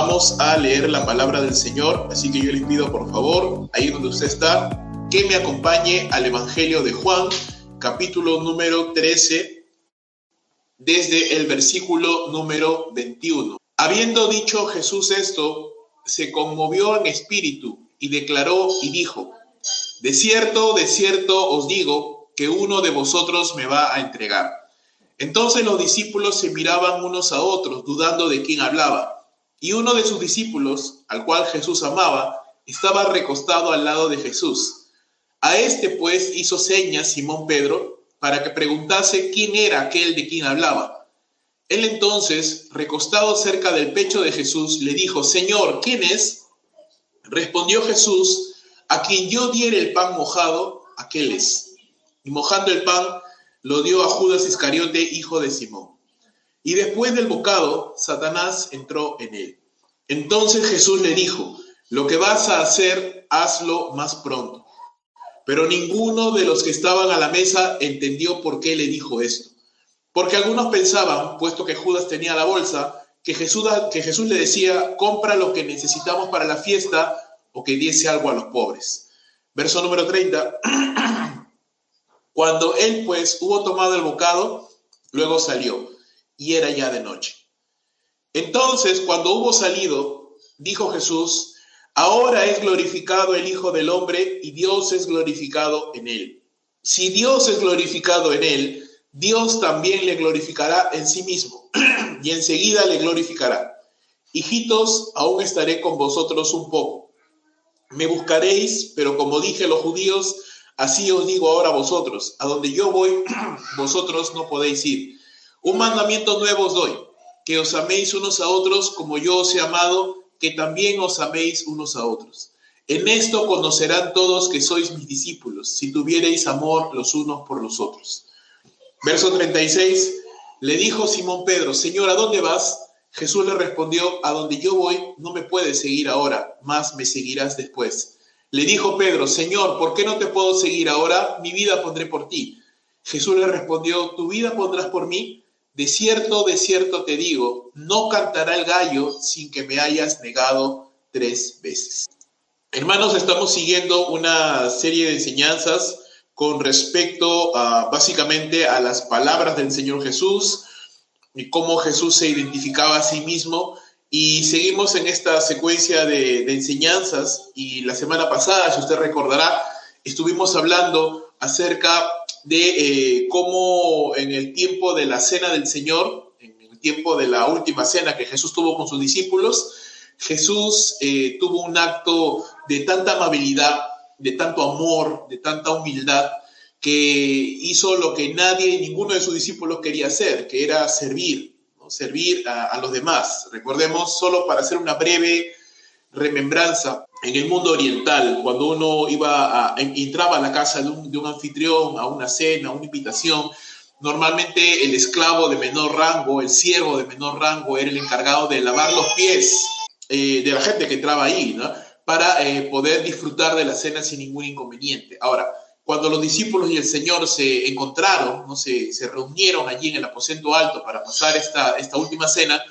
Vamos a leer la palabra del Señor, así que yo les pido por favor, ahí donde usted está, que me acompañe al Evangelio de Juan, capítulo número 13, desde el versículo número 21. Habiendo dicho Jesús esto, se conmovió en espíritu y declaró y dijo: de cierto os digo, que uno de vosotros me va a entregar. Entonces los discípulos se miraban unos a otros, dudando de quién hablaba. Y uno de sus discípulos, al cual Jesús amaba, estaba recostado al lado de Jesús. A este pues hizo señas Simón Pedro para que preguntase quién era aquel de quien hablaba. Él entonces, recostado cerca del pecho de Jesús, le dijo: Señor, ¿quién es? Respondió Jesús: a quien yo diere el pan mojado, aquel es. Y mojando el pan, lo dio a Judas Iscariote, hijo de Simón. Y después del bocado, Satanás entró en él. Entonces Jesús le dijo: lo que vas a hacer, hazlo más pronto. Pero ninguno de los que estaban a la mesa entendió por qué le dijo esto. Porque algunos pensaban, puesto que Judas tenía la bolsa, que Jesús le decía: compra lo que necesitamos para la fiesta, o que diese algo a los pobres. Verso número 30. Cuando él pues hubo tomado el bocado, luego salió, y era ya de noche. Entonces, cuando hubo salido, dijo Jesús: ahora es glorificado el Hijo del Hombre, y Dios es glorificado en él. Si Dios es glorificado en él, Dios también le glorificará en sí mismo, y enseguida le glorificará. Hijitos, aún estaré con vosotros un poco. Me buscaréis, pero como dije a los judíos, así os digo ahora a vosotros: a donde yo voy, vosotros no podéis ir. Un mandamiento nuevo os doy, que os améis unos a otros como yo os he amado, que también os améis unos a otros. En esto conocerán todos que sois mis discípulos, si tuviereis amor los unos por los otros. Verso 36, le dijo Simón Pedro: Señor, ¿a dónde vas? Jesús le respondió: a donde yo voy no me puedes seguir ahora, mas me seguirás después. Le dijo Pedro: Señor, ¿por qué no te puedo seguir ahora? Mi vida pondré por ti. Jesús le respondió: ¿tu vida pondrás por mí? De cierto te digo, no cantará el gallo sin que me hayas negado 3 veces. Hermanos, estamos siguiendo una serie de enseñanzas con respecto básicamente a las palabras del Señor Jesús y cómo Jesús se identificaba a sí mismo. Y seguimos en esta secuencia de enseñanzas, y la semana pasada, si usted recordará, estuvimos hablando acerca de cómo en el tiempo de la cena del Señor, en el tiempo de la última cena que Jesús tuvo con sus discípulos, Jesús tuvo un acto de tanta amabilidad, de tanto amor, de tanta humildad, que hizo lo que ninguno de sus discípulos quería hacer, que era servir, ¿no? Servir a los demás. Recordemos, solo para hacer una breve remembranza, en el mundo oriental, cuando uno entraba a la casa de un anfitrión, a una cena, a una invitación, normalmente el esclavo de menor rango, el siervo de menor rango, era el encargado de lavar los pies de la gente que entraba ahí, ¿no? Para poder disfrutar de la cena sin ningún inconveniente. Ahora, cuando los discípulos y el Señor se encontraron, ¿no? se reunieron allí en el aposento alto para pasar esta última cena,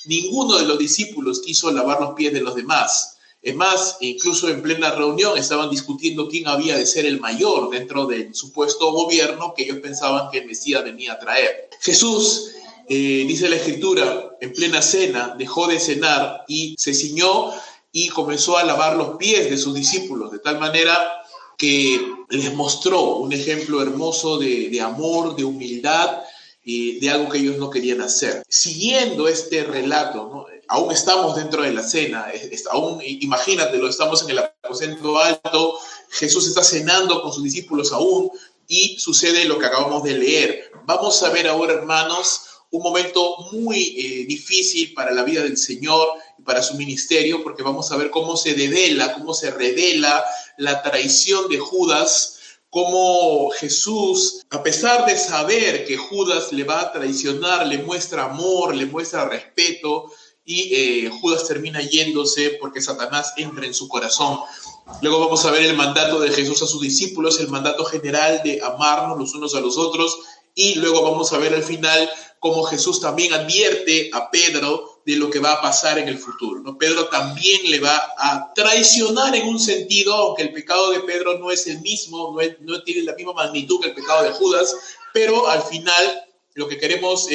ninguno de los discípulos quiso lavar los pies de los demás. Es más, incluso en plena reunión estaban discutiendo quién había de ser el mayor dentro del supuesto gobierno que ellos pensaban que el Mesías venía a traer. Jesús, dice la Escritura, en plena cena dejó de cenar y se ciñó y comenzó a lavar los pies de sus discípulos, de tal manera que les mostró un ejemplo hermoso de amor, de humildad, de algo que ellos no querían hacer. Siguiendo este relato, ¿no? Aún estamos dentro de la cena, aún, imagínatelo, estamos en el aposento alto, Jesús está cenando con sus discípulos aún, y sucede lo que acabamos de leer. Vamos a ver ahora, hermanos, un momento muy difícil para la vida del Señor y para su ministerio, porque vamos a ver cómo se revela la traición de Judas, cómo Jesús, a pesar de saber que Judas le va a traicionar, le muestra amor, le muestra respeto, y Judas termina yéndose porque Satanás entra en su corazón. Luego vamos a ver el mandato de Jesús a sus discípulos, el mandato general de amarnos los unos a los otros, y luego vamos a ver al final como Jesús también advierte a Pedro de lo que va a pasar en el futuro, ¿no? Pedro también le va a traicionar en un sentido, aunque el pecado de Pedro no es el mismo, no tiene la misma magnitud que el pecado de Judas, pero al final lo que queremos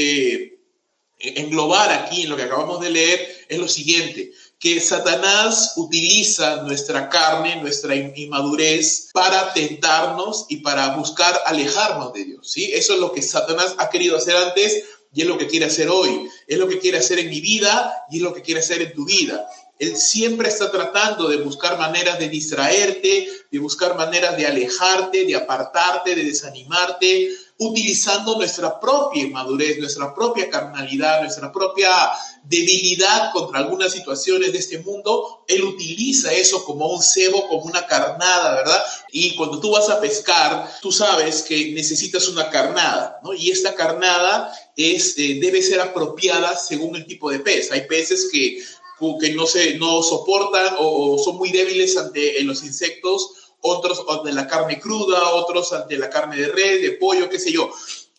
englobar aquí en lo que acabamos de leer es lo siguiente, que Satanás utiliza nuestra carne, nuestra inmadurez para tentarnos y para buscar alejarnos de Dios, ¿sí? Eso es lo que Satanás ha querido hacer antes y es lo que quiere hacer hoy. Es lo que quiere hacer en mi vida y es lo que quiere hacer en tu vida. Él siempre está tratando de buscar maneras de distraerte, de buscar maneras de alejarte, de apartarte, de desanimarte, utilizando nuestra propia inmadurez, nuestra propia carnalidad, nuestra propia debilidad contra algunas situaciones de este mundo. Él utiliza eso como un cebo, como una carnada, ¿verdad? Y cuando tú vas a pescar, tú sabes que necesitas una carnada, ¿no? Y esta carnada debe ser apropiada según el tipo de pez. Hay peces que no soportan o son muy débiles ante los insectos, otros ante la carne cruda, otros ante la carne de res, de pollo, qué sé yo.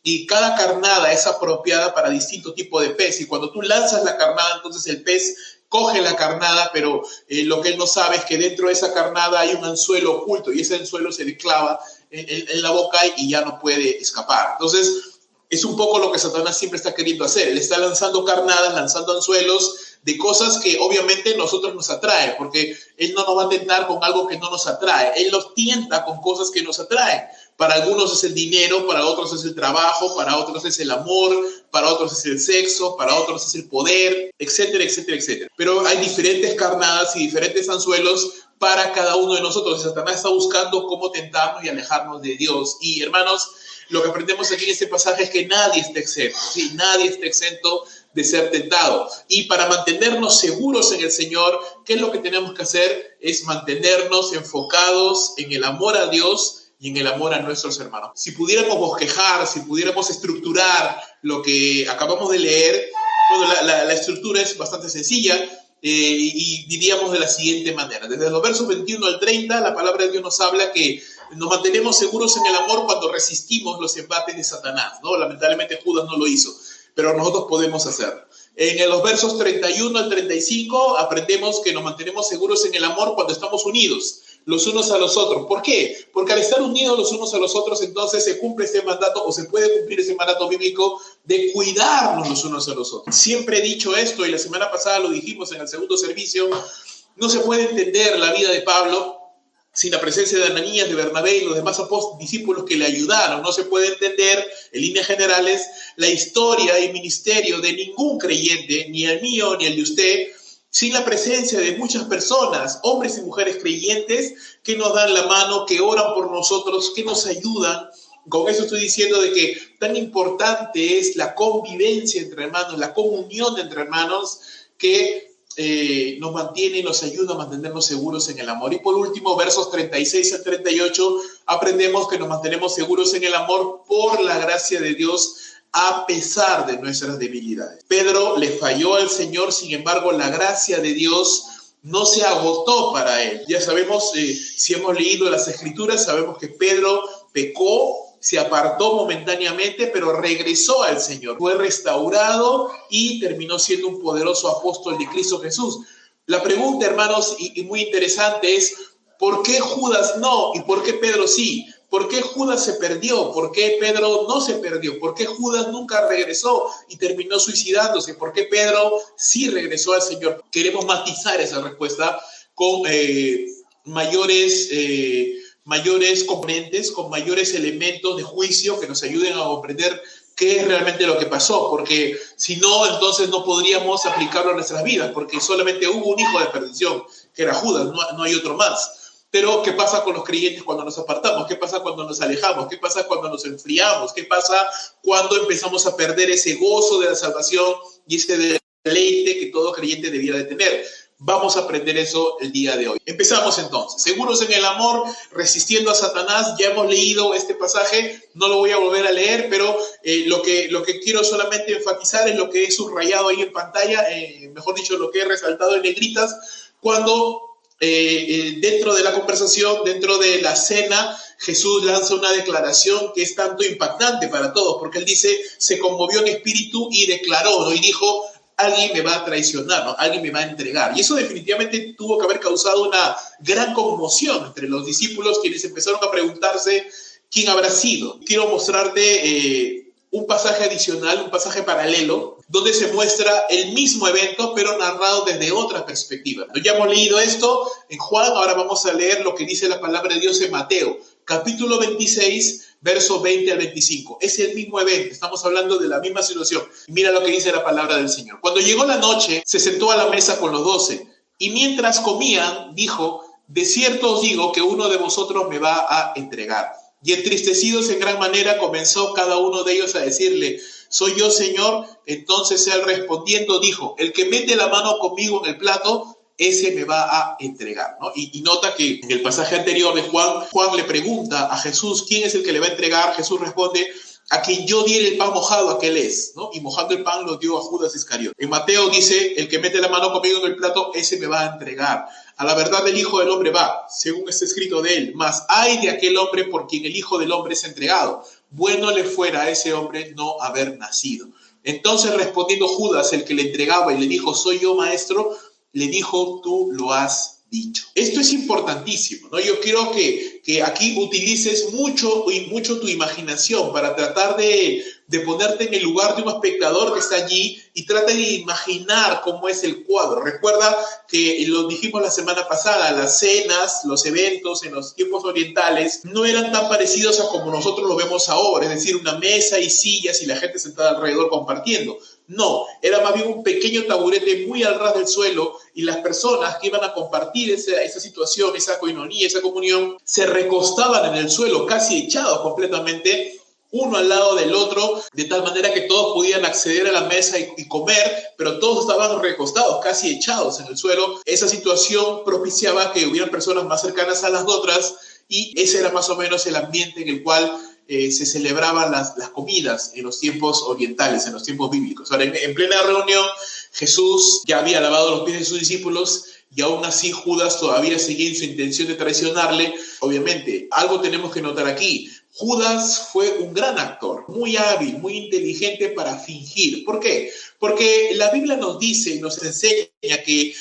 Y cada carnada es apropiada para distinto tipo de pez. Y cuando tú lanzas la carnada, entonces el pez coge la carnada, pero lo que él no sabe es que dentro de esa carnada hay un anzuelo oculto y ese anzuelo se le clava en la boca y ya no puede escapar. Entonces, es un poco lo que Satanás siempre está queriendo hacer. Él está lanzando carnadas, lanzando anzuelos de cosas que obviamente nosotros nos atraen, porque Él no nos va a tentar con algo que no nos atrae. Él nos tienta con cosas que nos atraen. Para algunos es el dinero, para otros es el trabajo, para otros es el amor, para otros es el sexo, para otros es el poder, etcétera, etcétera, etcétera. Pero hay diferentes carnadas y diferentes anzuelos para cada uno de nosotros. Satanás está buscando cómo tentarnos y alejarnos de Dios. Y hermanos, lo que aprendemos aquí en este pasaje es que nadie está exento, ¿sí? Nadie está exento de ser tentado. Y para mantenernos seguros en el Señor, ¿qué es lo que tenemos que hacer? Es mantenernos enfocados en el amor a Dios y en el amor a nuestros hermanos. Si pudiéramos bosquejar, si pudiéramos estructurar lo que acabamos de leer, bueno, la estructura es bastante sencilla y diríamos de la siguiente manera. Desde los versos 21 al 30, la palabra de Dios nos habla que nos mantenemos seguros en el amor cuando resistimos los embates de Satanás, ¿no? Lamentablemente Judas no lo hizo, pero nosotros podemos hacerlo. En los versos 31 al 35 aprendemos que nos mantenemos seguros en el amor cuando estamos unidos los unos a los otros. ¿Por qué? Porque al estar unidos los unos a los otros, entonces se cumple ese mandato o se puede cumplir ese mandato bíblico de cuidarnos los unos a los otros. Siempre he dicho esto y la semana pasada lo dijimos en el segundo servicio, no se puede entender la vida de Pablo sin la presencia de Ananías, de Bernabé y los demás discípulos que le ayudaron. No se puede entender, en líneas generales, la historia y ministerio de ningún creyente, ni el mío ni el de usted, sin la presencia de muchas personas, hombres y mujeres creyentes, que nos dan la mano, que oran por nosotros, que nos ayudan. Con eso estoy diciendo de que tan importante es la convivencia entre hermanos, la comunión entre hermanos, que nos mantiene y nos ayuda a mantenernos seguros en el amor. Y por último, versos 36 al 38, aprendemos que nos mantenemos seguros en el amor por la gracia de Dios a pesar de nuestras debilidades. Pedro le falló al Señor, sin embargo, la gracia de Dios no se agotó para él. Ya sabemos, si hemos leído las Escrituras, sabemos que Pedro pecó, se apartó momentáneamente, pero regresó al Señor. Fue restaurado y terminó siendo un poderoso apóstol de Cristo Jesús. La pregunta, hermanos, y muy interesante es, ¿por qué Judas no y por qué Pedro sí? ¿Por qué Judas se perdió? ¿Por qué Pedro no se perdió? ¿Por qué Judas nunca regresó y terminó suicidándose? ¿Por qué Pedro sí regresó al Señor? Queremos matizar esa respuesta con mayores componentes, con mayores elementos de juicio que nos ayuden a comprender qué es realmente lo que pasó, porque si no, entonces no podríamos aplicarlo a nuestras vidas, porque solamente hubo un hijo de perdición, que era Judas, no hay otro más. Pero, ¿qué pasa con los creyentes cuando nos apartamos? ¿Qué pasa cuando nos alejamos? ¿Qué pasa cuando nos enfriamos? ¿Qué pasa cuando empezamos a perder ese gozo de la salvación y ese deleite que todo creyente debiera de tener? Vamos a aprender eso el día de hoy. Empezamos entonces. Seguros en el amor, resistiendo a Satanás. Ya hemos leído este pasaje, no lo voy a volver a leer, pero lo que quiero solamente enfatizar es lo que he subrayado ahí en pantalla, mejor dicho, lo que he resaltado en negritas, cuando dentro de la conversación, dentro de la cena, Jesús lanza una declaración que es tanto impactante para todos, porque él dice, se conmovió en espíritu y declaró, ¿no? Y dijo, alguien me va a traicionar, ¿no? Alguien me va a entregar. Y eso definitivamente tuvo que haber causado una gran conmoción entre los discípulos, quienes empezaron a preguntarse quién habrá sido. Quiero mostrarte un pasaje adicional, un pasaje paralelo, donde se muestra el mismo evento, pero narrado desde otra perspectiva. Ya hemos leído esto en Juan, ahora vamos a leer lo que dice la palabra de Dios en Mateo, capítulo 26, versos 20 al 25. Es el mismo evento, estamos hablando de la misma situación. Mira lo que dice la palabra del Señor. Cuando llegó la noche, se sentó a la mesa con los 12, y mientras comían, dijo, de cierto os digo que uno de vosotros me va a entregar. Y entristecidos en gran manera, comenzó cada uno de ellos a decirle, ¿soy yo, Señor? Entonces él respondiendo dijo, el que mete la mano conmigo en el plato, ese me va a entregar, ¿no? Y nota que en el pasaje anterior de Juan le pregunta a Jesús, ¿quién es el que le va a entregar? Jesús responde, a quien yo diere el pan mojado, aquel es, ¿no? Y mojando el pan lo dio a Judas Iscariote. En Mateo dice, el que mete la mano conmigo en el plato, ese me va a entregar. A la verdad el Hijo del Hombre va, según está escrito de él, mas ay de aquel hombre por quien el Hijo del Hombre es entregado. Bueno le fuera a ese hombre no haber nacido. Entonces respondiendo Judas, el que le entregaba y le dijo, soy yo, maestro, le dijo, tú lo has dicho. Esto es importantísimo, ¿no? Yo quiero que aquí utilices mucho tu imaginación para tratar de ponerte en el lugar de un espectador que está allí y trata de imaginar cómo es el cuadro. Recuerda que lo dijimos la semana pasada, las cenas, los eventos en los tiempos orientales no eran tan parecidos a como nosotros lo vemos ahora, es decir, una mesa y sillas y la gente sentada alrededor compartiendo. No, era más bien un pequeño taburete muy al ras del suelo y las personas que iban a compartir esa situación, esa coinonía, esa comunión, se recostaban en el suelo, casi echados completamente, uno al lado del otro, de tal manera que todos podían acceder a la mesa y comer, pero todos estaban recostados, casi echados en el suelo. Esa situación propiciaba que hubieran personas más cercanas a las otras y ese era más o menos el ambiente en el cual se celebraban las comidas en los tiempos orientales, en los tiempos bíblicos. Ahora, en plena reunión, Jesús ya había lavado los pies de sus discípulos y aún así Judas todavía seguía en su intención de traicionarle. Obviamente, algo tenemos que notar aquí. Judas fue un gran actor, muy hábil, muy inteligente para fingir. ¿Por qué? Porque la Biblia nos dice y nos enseña que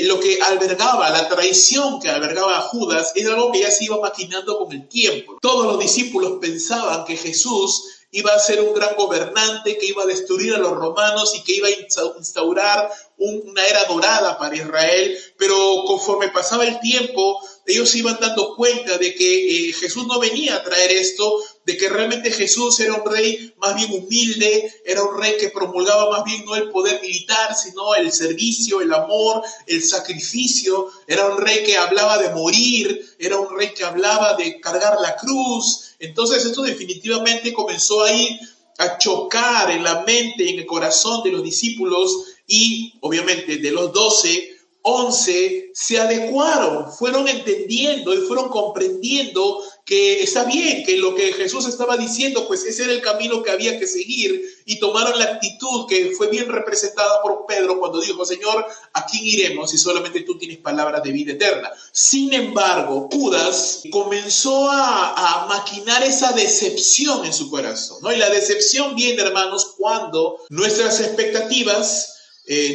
lo que albergaba, la traición que albergaba a Judas, es algo que ya se iba maquinando con el tiempo. Todos los discípulos pensaban que Jesús iba a ser un gran gobernante, que iba a destruir a los romanos y que iba a instaurar una era dorada para Israel, pero conforme pasaba el tiempo, ellos se iban dando cuenta de que Jesús no venía a traer esto, de que realmente Jesús era un rey más bien humilde, era un rey que promulgaba más bien no el poder militar, sino el servicio, el amor, el sacrificio, era un rey que hablaba de morir, era un rey que hablaba de cargar la cruz. Entonces esto definitivamente comenzó ahí a chocar en la mente, en el corazón de los discípulos y obviamente de los 12, 11 se adecuaron, fueron entendiendo y fueron comprendiendo que está bien, que lo que Jesús estaba diciendo, pues ese era el camino que había que seguir y tomaron la actitud que fue bien representada por Pedro cuando dijo, Señor, ¿a quién iremos si solamente tú tienes palabras de vida eterna? Sin embargo, Judas comenzó a maquinar esa decepción en su corazón, ¿no? Y la decepción viene, hermanos, cuando nuestras expectativas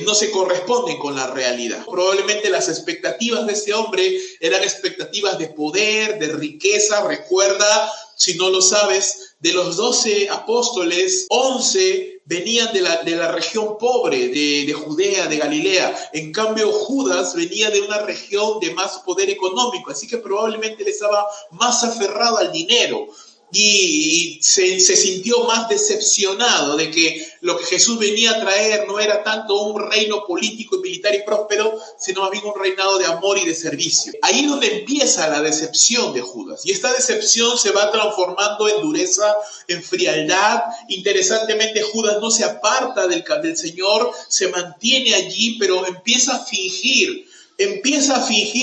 no se corresponden con la realidad. Probablemente las expectativas de este hombre eran expectativas de poder, de riqueza. Recuerda, si no lo sabes, de los 12 apóstoles, 11 venían de la región pobre de Judea, de Galilea. En cambio, Judas venía de una región de más poder económico, así que probablemente él estaba más aferrado al dinero. Y se sintió más decepcionado de que lo que Jesús venía a traer no era tanto un reino político y militar y próspero, sino más bien un reinado de amor y de servicio. Ahí es donde empieza la decepción de Judas. Y esta decepción se va transformando en dureza, en frialdad. Interesantemente, Judas no se aparta del Señor, se mantiene allí, pero empieza a fingir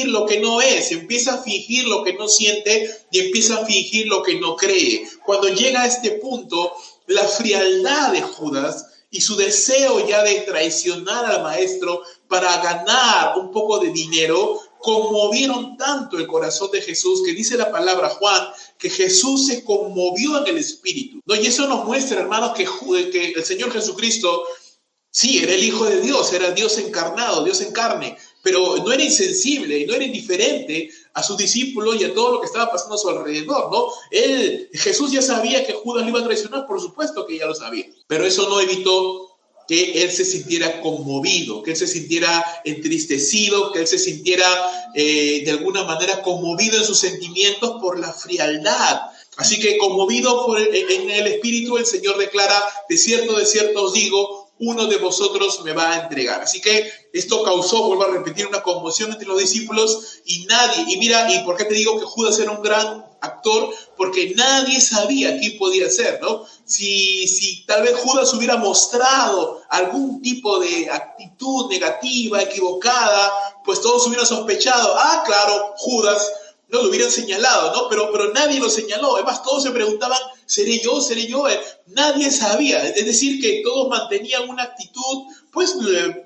lo que no es, empieza a fingir lo que no siente y empieza a fingir lo que no cree. Cuando llega a este punto, la frialdad de Judas y su deseo ya de traicionar al maestro para ganar un poco de dinero conmovieron tanto el corazón de Jesús que dice la palabra Juan que Jesús se conmovió en el espíritu, ¿no? Y eso nos muestra, hermanos, que el Señor Jesucristo sí era el Hijo de Dios, era Dios encarnado, Dios en carne, pero no era insensible, no era indiferente a sus discípulos y a todo lo que estaba pasando a su alrededor, ¿no? Jesús ya sabía que Judas lo iba a traicionar, por supuesto que ya lo sabía, pero eso no evitó que él se sintiera conmovido, que él se sintiera entristecido, que él se sintiera de alguna manera conmovido en sus sentimientos por la frialdad. Así que conmovido en el espíritu, el Señor declara, de cierto os digo, uno de vosotros me va a entregar. Así que esto causó, vuelvo a repetir, una conmoción entre los discípulos y nadie, y mira, ¿y por qué te digo que Judas era un gran actor? Porque nadie sabía quién podía ser, ¿no? Si tal vez Judas hubiera mostrado algún tipo de actitud negativa, equivocada, pues todos hubieran sospechado, claro, Judas, no lo hubieran señalado, ¿no? Pero nadie lo señaló. Además, todos se preguntaban, ¿seré yo? ¿Seré yo? Nadie sabía. Es decir, que todos mantenían una actitud, pues,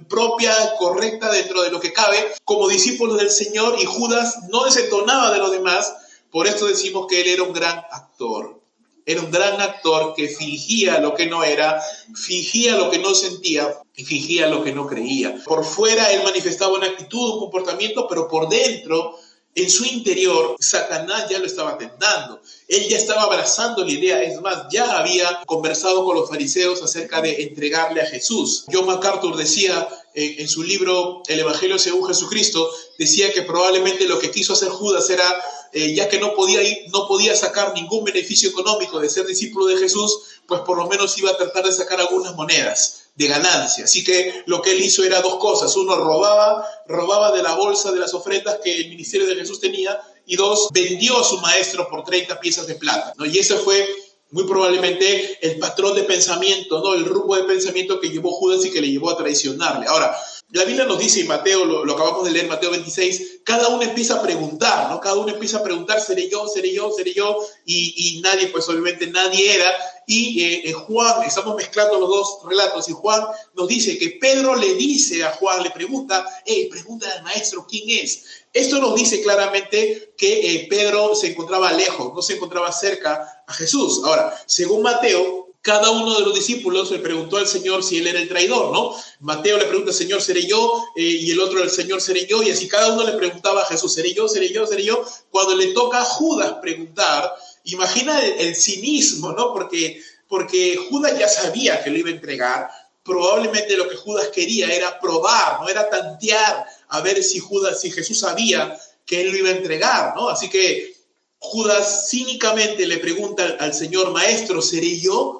propia, correcta dentro de lo que cabe, como discípulos del Señor, y Judas no desentonaba de los demás. Por esto decimos que él era un gran actor. Era un gran actor que fingía lo que no era, fingía lo que no sentía y fingía lo que no creía. Por fuera él manifestaba una actitud, un comportamiento, pero por dentro, en su interior, Satanás ya lo estaba tentando. Él ya estaba abrazando la idea. Es más, ya había conversado con los fariseos acerca de entregarle a Jesús. John MacArthur decía en su libro El Evangelio según Jesucristo, decía que probablemente lo que quiso hacer Judas era, ya que no podía sacar ningún beneficio económico de ser discípulo de Jesús, pues por lo menos iba a tratar de sacar algunas monedas de ganancia. Así que lo que él hizo era dos cosas. Uno, robaba de la bolsa de las ofrendas que el ministerio de Jesús tenía, y dos, vendió a su maestro por 30 piezas de plata, ¿no? Y ese fue muy probablemente el patrón de pensamiento, ¿no? El rumbo de pensamiento que llevó Judas y que le llevó a traicionarle. Ahora, la Biblia nos dice, en Mateo, lo acabamos de leer, Mateo 26, cada uno empieza a preguntar, ¿no? Cada uno empieza a preguntar, ¿seré yo? Y nadie, pues obviamente nadie era. Y Juan, estamos mezclando los dos relatos, y Juan nos dice que Pedro le dice a Juan, le pregunta, pregúntale al maestro quién es. Esto nos dice claramente que Pedro se encontraba lejos, no se encontraba cerca a Jesús. Ahora, según Mateo, cada uno de los discípulos le preguntó al Señor si él era el traidor, ¿no? Mateo le pregunta, Señor, ¿seré yo? Y el otro, el Señor, ¿seré yo? Y así cada uno le preguntaba a Jesús, ¿seré yo? Cuando le toca a Judas preguntar, imagina el cinismo, ¿no? Porque Judas ya sabía que lo iba a entregar. Probablemente lo que Judas quería era probar, no era tantear a ver si Jesús sabía que él lo iba a entregar, ¿no? Así que Judas cínicamente le pregunta al Señor, maestro, ¿seré yo?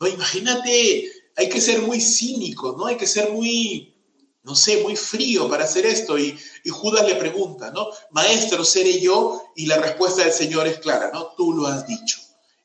No, imagínate, hay que ser muy cínico, ¿no? Hay que ser muy, no sé, muy frío para hacer esto. Y Judas le pregunta, ¿no? Maestro, ¿seré yo? Y la respuesta del Señor es clara, ¿no? Tú lo has dicho.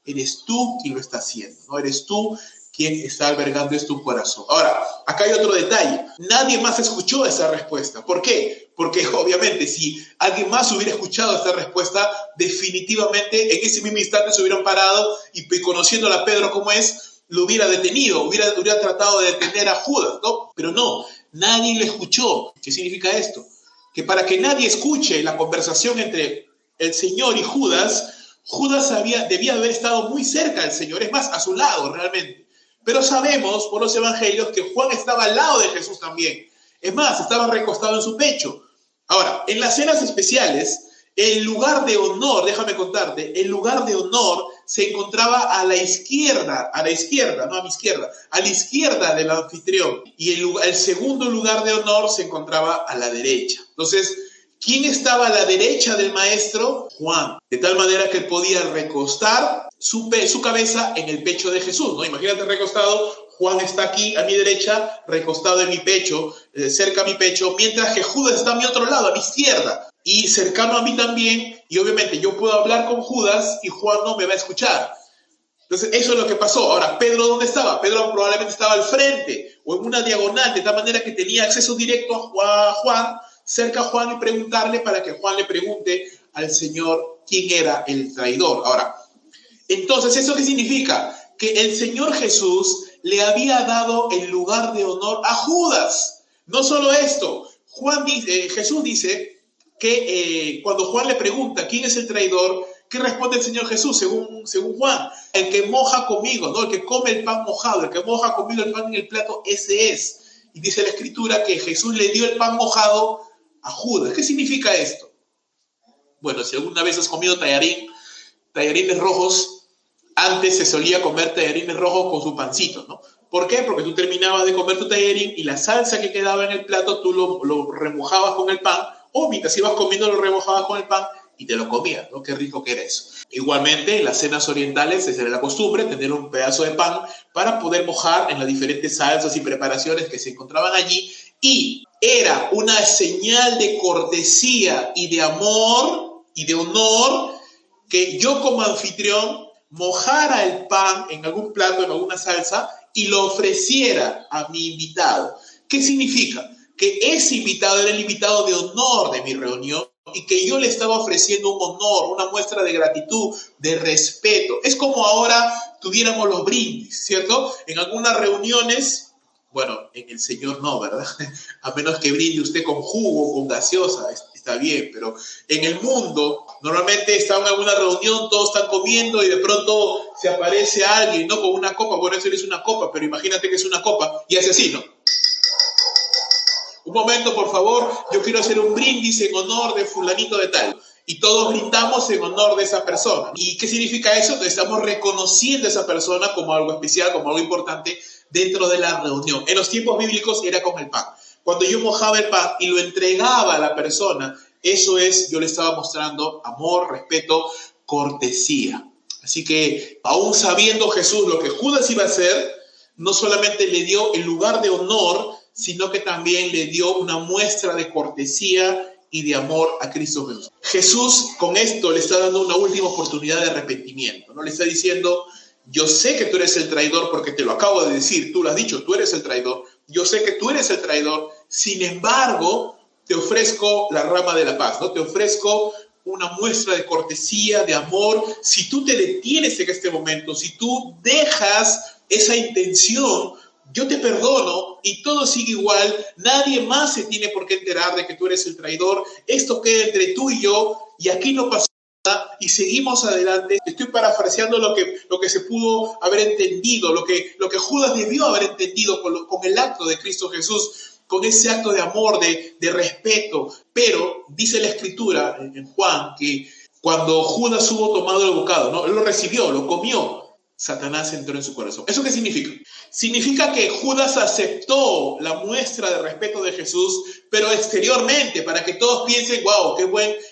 Eres tú quien lo está haciendo, ¿no? Eres tú quien está albergando esto en tu corazón. Ahora, acá hay otro detalle. Nadie más escuchó esa respuesta. ¿Por qué? Porque obviamente si alguien más hubiera escuchado esta respuesta, definitivamente en ese mismo instante se hubieran parado y conociendo a Pedro como es, lo hubiera detenido, hubiera tratado de detener a Judas, ¿no? Pero no, nadie le escuchó. ¿Qué significa esto? Que para que nadie escuche la conversación entre el Señor y Judas debía haber estado muy cerca del Señor, es más, a su lado realmente. Pero sabemos por los evangelios que Juan estaba al lado de Jesús también. Es más, estaba recostado en su pecho. Ahora, en las cenas especiales, el lugar de honor, déjame contarte, el lugar de honor se encontraba a la izquierda, no a mi izquierda, a la izquierda del anfitrión. Y el segundo lugar de honor se encontraba a la derecha. Entonces, ¿quién estaba a la derecha del maestro? Juan. De tal manera que él podía recostar su cabeza en el pecho de Jesús, ¿no? Imagínate recostado, Juan está aquí a mi derecha, recostado en mi pecho, cerca a mi pecho, mientras que Judas está a mi otro lado, a mi izquierda, y cercano a mí también, y obviamente yo puedo hablar con Judas y Juan no me va a escuchar. Entonces, eso es lo que pasó. Ahora, ¿Pedro dónde estaba? Pedro probablemente estaba al frente o en una diagonal, de tal manera que tenía acceso directo a Juan, cerca a Juan, y preguntarle para que Juan le pregunte al Señor quién era el traidor. Ahora, entonces, ¿eso qué significa? Que el Señor Jesús le había dado el lugar de honor a Judas. No solo esto, Jesús dice, que cuando Juan le pregunta quién es el traidor, ¿qué responde el Señor Jesús según Juan? El que moja conmigo, ¿no? El que come el pan mojado, el que moja conmigo el pan en el plato, ese es. Y dice la Escritura que Jesús le dio el pan mojado a Judas. ¿Qué significa esto? Bueno, si alguna vez has comido tallarines rojos, antes se solía comer tallarines rojos con su pancito, ¿no? ¿Por qué? Porque tú terminabas de comer tu tallarín y la salsa que quedaba en el plato tú lo remojabas con el pan, o mientras ibas comiendo lo remojabas con el pan y te lo comías, ¿no? Qué rico que era eso. Igualmente, en las cenas orientales es la costumbre tener un pedazo de pan para poder mojar en las diferentes salsas y preparaciones que se encontraban allí, y era una señal de cortesía y de amor y de honor que yo como anfitrión mojara el pan en algún plato, en alguna salsa, y lo ofreciera a mi invitado. ¿Qué significa? Que ese invitado era el invitado de honor de mi reunión y que yo le estaba ofreciendo un honor, una muestra de gratitud, de respeto. Es como ahora tuviéramos los brindis, ¿cierto? En algunas reuniones, bueno, en el Señor no, ¿verdad? A menos que brinde usted con jugo, con gaseosa, está bien, pero en el mundo normalmente están en alguna reunión, todos están comiendo y de pronto se aparece alguien, ¿no? Con una copa, bueno, eso es una copa, pero imagínate que es una copa y hace así, ¿no? Un momento, por favor, yo quiero hacer un brindis en honor de fulanito de tal. Y todos brindamos en honor de esa persona. ¿Y qué significa eso? Estamos reconociendo a esa persona como algo especial, como algo importante dentro de la reunión. En los tiempos bíblicos era con el pan. Cuando yo mojaba el pan y lo entregaba a la persona, eso es, yo le estaba mostrando amor, respeto, cortesía. Así que, aún sabiendo Jesús lo que Judas iba a hacer, no solamente le dio el lugar de honor, sino que también le dio una muestra de cortesía y de amor a Cristo Jesús. Jesús con esto le está dando una última oportunidad de arrepentimiento, ¿no? Le está diciendo, yo sé que tú eres el traidor porque te lo acabo de decir, tú lo has dicho, tú eres el traidor, yo sé que tú eres el traidor, sin embargo, te ofrezco la rama de la paz, ¿no? Te ofrezco una muestra de cortesía, de amor. Si tú te detienes en este momento, si tú dejas esa intención, yo te perdono y todo sigue igual, nadie más se tiene por qué enterar de que tú eres el traidor, esto queda entre tú y yo y aquí no pasa nada y seguimos adelante. Estoy parafraseando lo que se pudo haber entendido, lo que Judas debió haber entendido con el acto de Cristo Jesús, con ese acto de amor, de respeto. Pero dice la Escritura en Juan que cuando Judas hubo tomado el bocado, ¿no? Él lo recibió, lo comió, Satanás entró en su corazón. ¿Eso qué significa? Significa que Judas aceptó la muestra de respeto de Jesús, pero exteriormente, para que todos piensen, wow,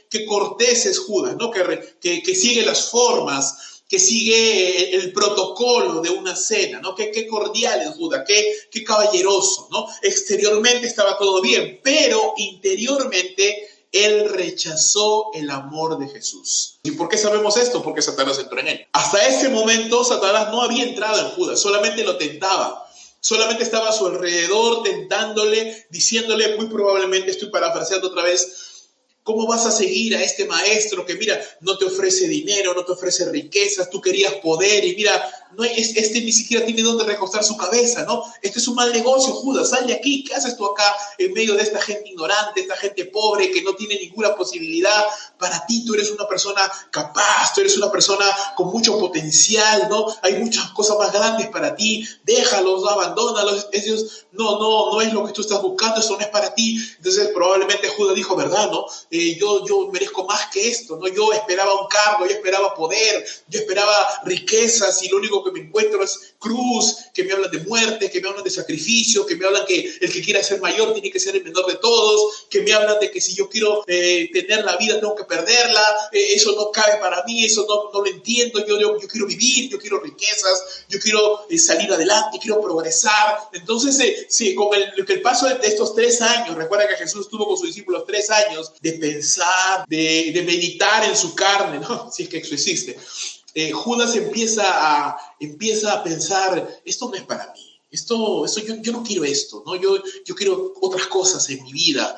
qué cortés es Judas, ¿no? Que sigue las formas, que sigue el protocolo de una cena, ¿no? Qué cordial es Judas, qué caballeroso, ¿no? Exteriormente estaba todo bien, pero interiormente él rechazó el amor de Jesús. ¿Y por qué sabemos esto? Porque Satanás entró en él. Hasta ese momento, Satanás no había entrado en Judas, solamente lo tentaba. Solamente estaba a su alrededor tentándole, diciéndole, muy probablemente, estoy parafraseando otra vez, ¿cómo vas a seguir a este maestro que, mira, no te ofrece dinero, no te ofrece riquezas, tú querías poder y mira, este ni siquiera tiene dónde recostar su cabeza, ¿no? Este es un mal negocio, Judas, sal de aquí, ¿qué haces tú acá en medio de esta gente ignorante, esta gente pobre que no tiene ninguna posibilidad? Para ti, tú eres una persona capaz, tú eres una persona con mucho potencial, ¿no? Hay muchas cosas más grandes para ti, déjalos, no, abandónalos, ellos no es lo que tú estás buscando, eso no es para ti. Entonces probablemente Judas dijo, ¿verdad, no? Yo merezco más que esto, ¿no? Yo esperaba un cargo, yo esperaba poder, yo esperaba riquezas y lo único que me encuentro es cruz, que me hablan de muerte, que me hablan de sacrificio, que me hablan que el que quiera ser mayor tiene que ser el menor de todos, que me hablan de que si yo quiero tener la vida tengo que perderla, eso no cabe para mí, eso no lo entiendo, yo quiero vivir, yo quiero riquezas, yo quiero salir adelante, quiero progresar. Entonces, sí, con el paso de estos 3 años, recuerda que Jesús estuvo con sus discípulos 3 años de pensar, de meditar en su carne, ¿no? Si es que eso existe. Judas empieza a pensar, esto no es para mí. Yo no quiero esto, ¿no? Yo quiero otras cosas en mi vida,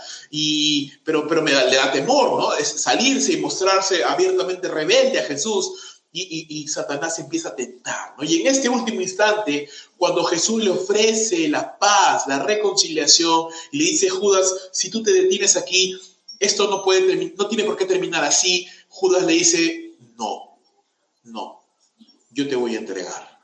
pero le da temor, ¿no? Es salirse y mostrarse abiertamente rebelde a Jesús, y Satanás empieza a tentar, ¿no? Y en este último instante, cuando Jesús le ofrece la paz, la reconciliación, y le dice, Judas, si tú te detienes aquí, esto no tiene por qué terminar así. Judas le dice, no, yo te voy a entregar.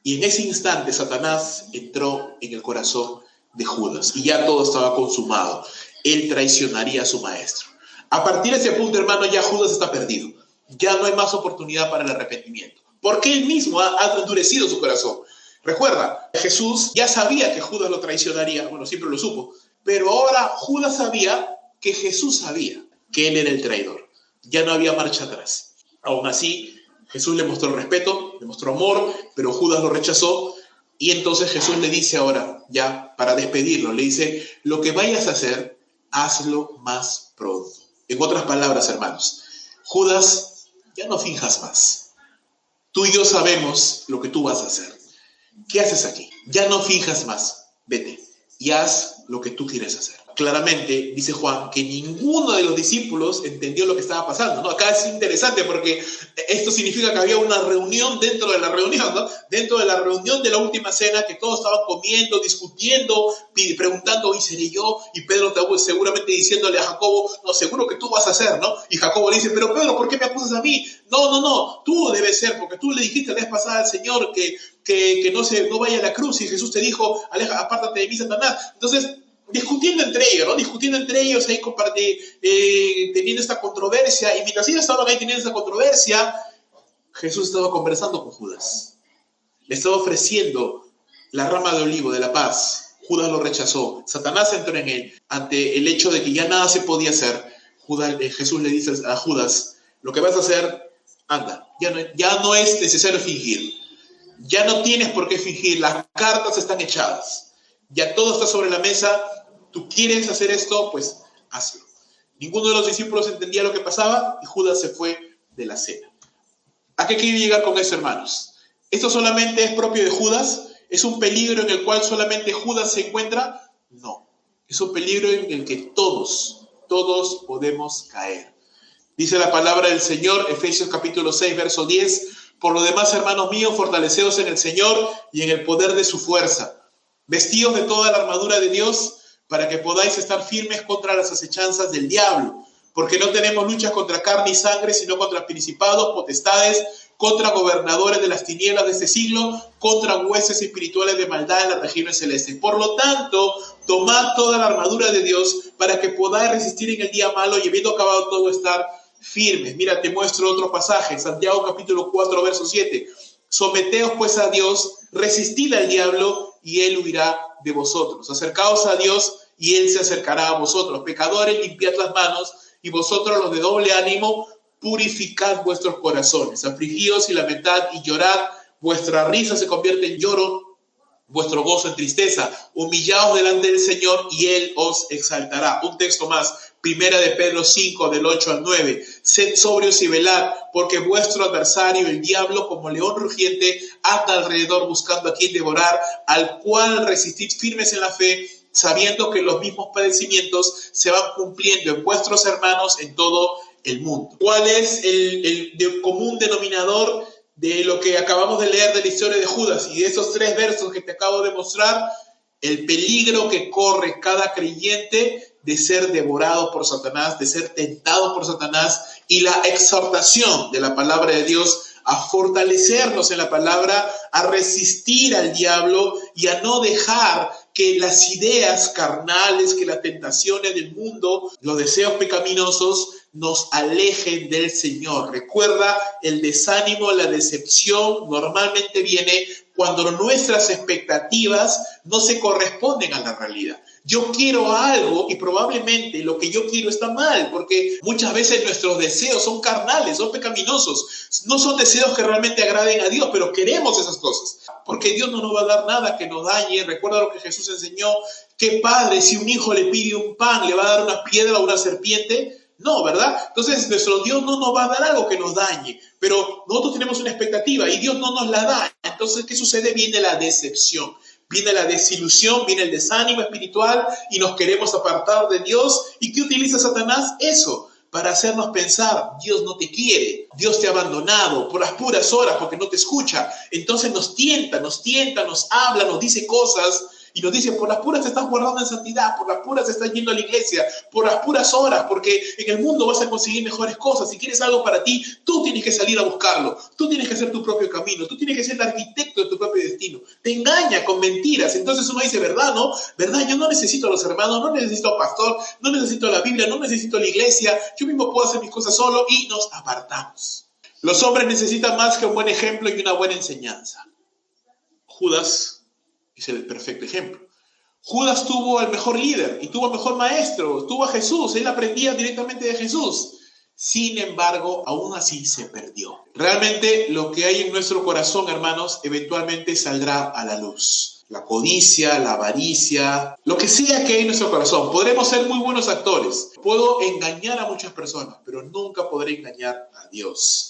Y en ese instante Satanás entró en el corazón de Judas y ya todo estaba consumado. Él traicionaría a su maestro. A partir de ese punto, hermano, ya Judas está perdido. Ya no hay más oportunidad para el arrepentimiento, porque él mismo ha endurecido su corazón. Recuerda, Jesús ya sabía que Judas lo traicionaría, bueno, siempre lo supo, pero ahora Judas sabía que Jesús sabía que él era el traidor. Ya no había marcha atrás. Aún así, Jesús le mostró respeto, le mostró amor, pero Judas lo rechazó. Y entonces Jesús le dice ahora, ya para despedirlo, le dice, lo que vayas a hacer, hazlo más pronto. En otras palabras, hermanos, Judas, ya no finjas más. Tú y yo sabemos lo que tú vas a hacer. ¿Qué haces aquí? Ya no finjas más. Vete y haz lo que tú quieres hacer. Claramente, dice Juan, que ninguno de los discípulos entendió lo que estaba pasando, ¿no? Acá es interesante porque esto significa que había una reunión dentro de la reunión, ¿no? Dentro de la reunión de la última cena, que todos estaban comiendo, discutiendo, preguntando, ¿y seré yo? Y Pedro seguramente diciéndole a Jacobo, no, seguro que tú vas a hacer, ¿no? Y Jacobo le dice, pero Pedro, ¿por qué me acusas a mí? No, tú debes ser, porque tú le dijiste la vez pasada al Señor que no vaya a la cruz, y Jesús te dijo, apártate de mí, Satanás. Entonces, discutiendo entre ellos, ¿no? Discutiendo entre ellos, ahí teniendo esta controversia, y mientras ellos estaban ahí teniendo esta controversia, Jesús estaba conversando con Judas. Le estaba ofreciendo la rama de olivo de la paz. Judas lo rechazó. Satanás entró en él. Ante el hecho de que ya nada se podía hacer, Jesús le dice a Judas, lo que vas a hacer, anda, ya no es necesario fingir. Ya no tienes por qué fingir, las cartas están echadas. Ya todo está sobre la mesa. ¿Tú quieres hacer esto? Pues hazlo. Ninguno de los discípulos entendía lo que pasaba y Judas se fue de la cena. ¿A qué quiero llegar con eso, hermanos? ¿Esto solamente es propio de Judas? ¿Es un peligro en el cual solamente Judas se encuentra? No. Es un peligro en el que todos podemos caer. Dice la palabra del Señor, Efesios capítulo 6, verso 10. Por lo demás, hermanos míos, fortaleceos en el Señor y en el poder de su fuerza. Vestíos de toda la armadura de Dios para que podáis estar firmes contra las acechanzas del diablo, porque no tenemos luchas contra carne y sangre, sino contra principados, potestades, contra gobernadores de las tinieblas de este siglo, contra huestes espirituales de maldad en las regiones celestes. Por lo tanto, tomad toda la armadura de Dios para que podáis resistir en el día malo y habiendo acabado todo estar firmes. Mira, te muestro otro pasaje, Santiago capítulo 4, verso 7. Someteos pues a Dios, resistid al diablo y él huirá de vosotros. Acercaos a Dios y él se acercará a vosotros. Pecadores, limpiad las manos, y vosotros los de doble ánimo, purificad vuestros corazones. Afligíos y lamentad y llorad. Vuestra risa se convierte en lloro, vuestro gozo en tristeza. Humillaos delante del Señor y él os exaltará. Un texto más. Primera de Pedro 5, del 8 al 9. Sed sobrios y velad, porque vuestro adversario, el diablo, como león rugiente, anda alrededor buscando a quien devorar, al cual resistid firmes en la fe, sabiendo que los mismos padecimientos se van cumpliendo en vuestros hermanos en todo el mundo. ¿Cuál es el común denominador de lo que acabamos de leer de la historia de Judas y de esos 3 versos que te acabo de mostrar? El peligro que corre cada creyente de ser devorado por Satanás, de ser tentado por Satanás, y la exhortación de la palabra de Dios a fortalecernos en la palabra, a resistir al diablo y a no dejar que las ideas carnales, que las tentaciones del mundo, los deseos pecaminosos nos alejen del Señor. Recuerda, el desánimo, la decepción normalmente viene cuando nuestras expectativas no se corresponden a la realidad. Yo quiero algo y probablemente lo que yo quiero está mal, porque muchas veces nuestros deseos son carnales, son pecaminosos. No son deseos que realmente agraden a Dios, pero queremos esas cosas. Porque Dios no nos va a dar nada que nos dañe. Recuerda lo que Jesús enseñó. ¿Qué padre, si un hijo le pide un pan, le va a dar una piedra o una serpiente? No, ¿verdad? Entonces nuestro Dios no nos va a dar algo que nos dañe, pero nosotros tenemos una expectativa y Dios no nos la da. Entonces, ¿qué sucede? Viene la decepción, viene la desilusión, viene el desánimo espiritual y nos queremos apartar de Dios. ¿Y qué utiliza Satanás? Eso, para hacernos pensar, Dios no te quiere, Dios te ha abandonado por las puras horas porque no te escucha. Entonces nos tienta, nos habla, nos dice cosas Y nos dice, por las puras te estás guardando en santidad, por las puras te estás yendo a la iglesia, por las puras horas, porque en el mundo vas a conseguir mejores cosas. Si quieres algo para ti, tú tienes que salir a buscarlo. Tú tienes que hacer tu propio camino. Tú tienes que ser el arquitecto de tu propio destino. Te engaña con mentiras. Entonces uno dice, ¿verdad, no? ¿Verdad? Yo no necesito a los hermanos, no necesito al pastor, no necesito la Biblia, no necesito la iglesia. Yo mismo puedo hacer mis cosas solo y nos apartamos. Los hombres necesitan más que un buen ejemplo y una buena enseñanza. Judas es el perfecto ejemplo. Judas tuvo al mejor líder y tuvo al mejor maestro, tuvo a Jesús, él aprendía directamente de Jesús. Sin embargo, aún así se perdió. Realmente lo que hay en nuestro corazón, hermanos, eventualmente saldrá a la luz. La codicia, la avaricia, lo que sea que hay en nuestro corazón. Podremos ser muy buenos actores. Puedo engañar a muchas personas, pero nunca podré engañar a Dios.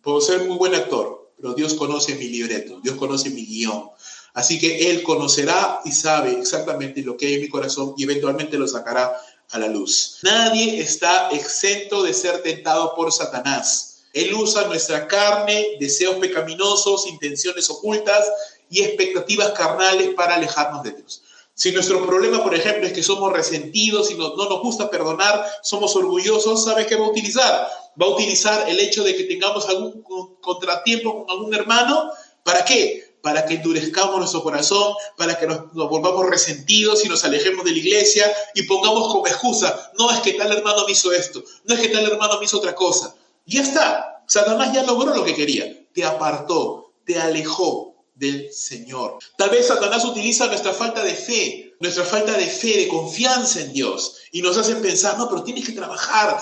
Puedo ser muy buen actor, pero Dios conoce mi libreto, Dios conoce mi guión. Así que Él conocerá y sabe exactamente lo que hay en mi corazón y eventualmente lo sacará a la luz. Nadie está exento de ser tentado por Satanás. Él usa nuestra carne, deseos pecaminosos, intenciones ocultas y expectativas carnales para alejarnos de Dios. Si nuestro problema, por ejemplo, es que somos resentidos y no nos gusta perdonar, somos orgullosos, ¿sabe qué va a utilizar? Va a utilizar el hecho de que tengamos algún contratiempo con algún hermano. ¿Para qué? Para que endurezcamos nuestro corazón, para que nos volvamos resentidos y nos alejemos de la iglesia y pongamos como excusa, no es que tal hermano me hizo esto, no es que tal hermano me hizo otra cosa. Y ya está, Satanás ya logró lo que quería, te apartó, te alejó del Señor. Tal vez Satanás utiliza nuestra falta de fe, de confianza en Dios, y nos hace pensar, no, pero tienes que trabajar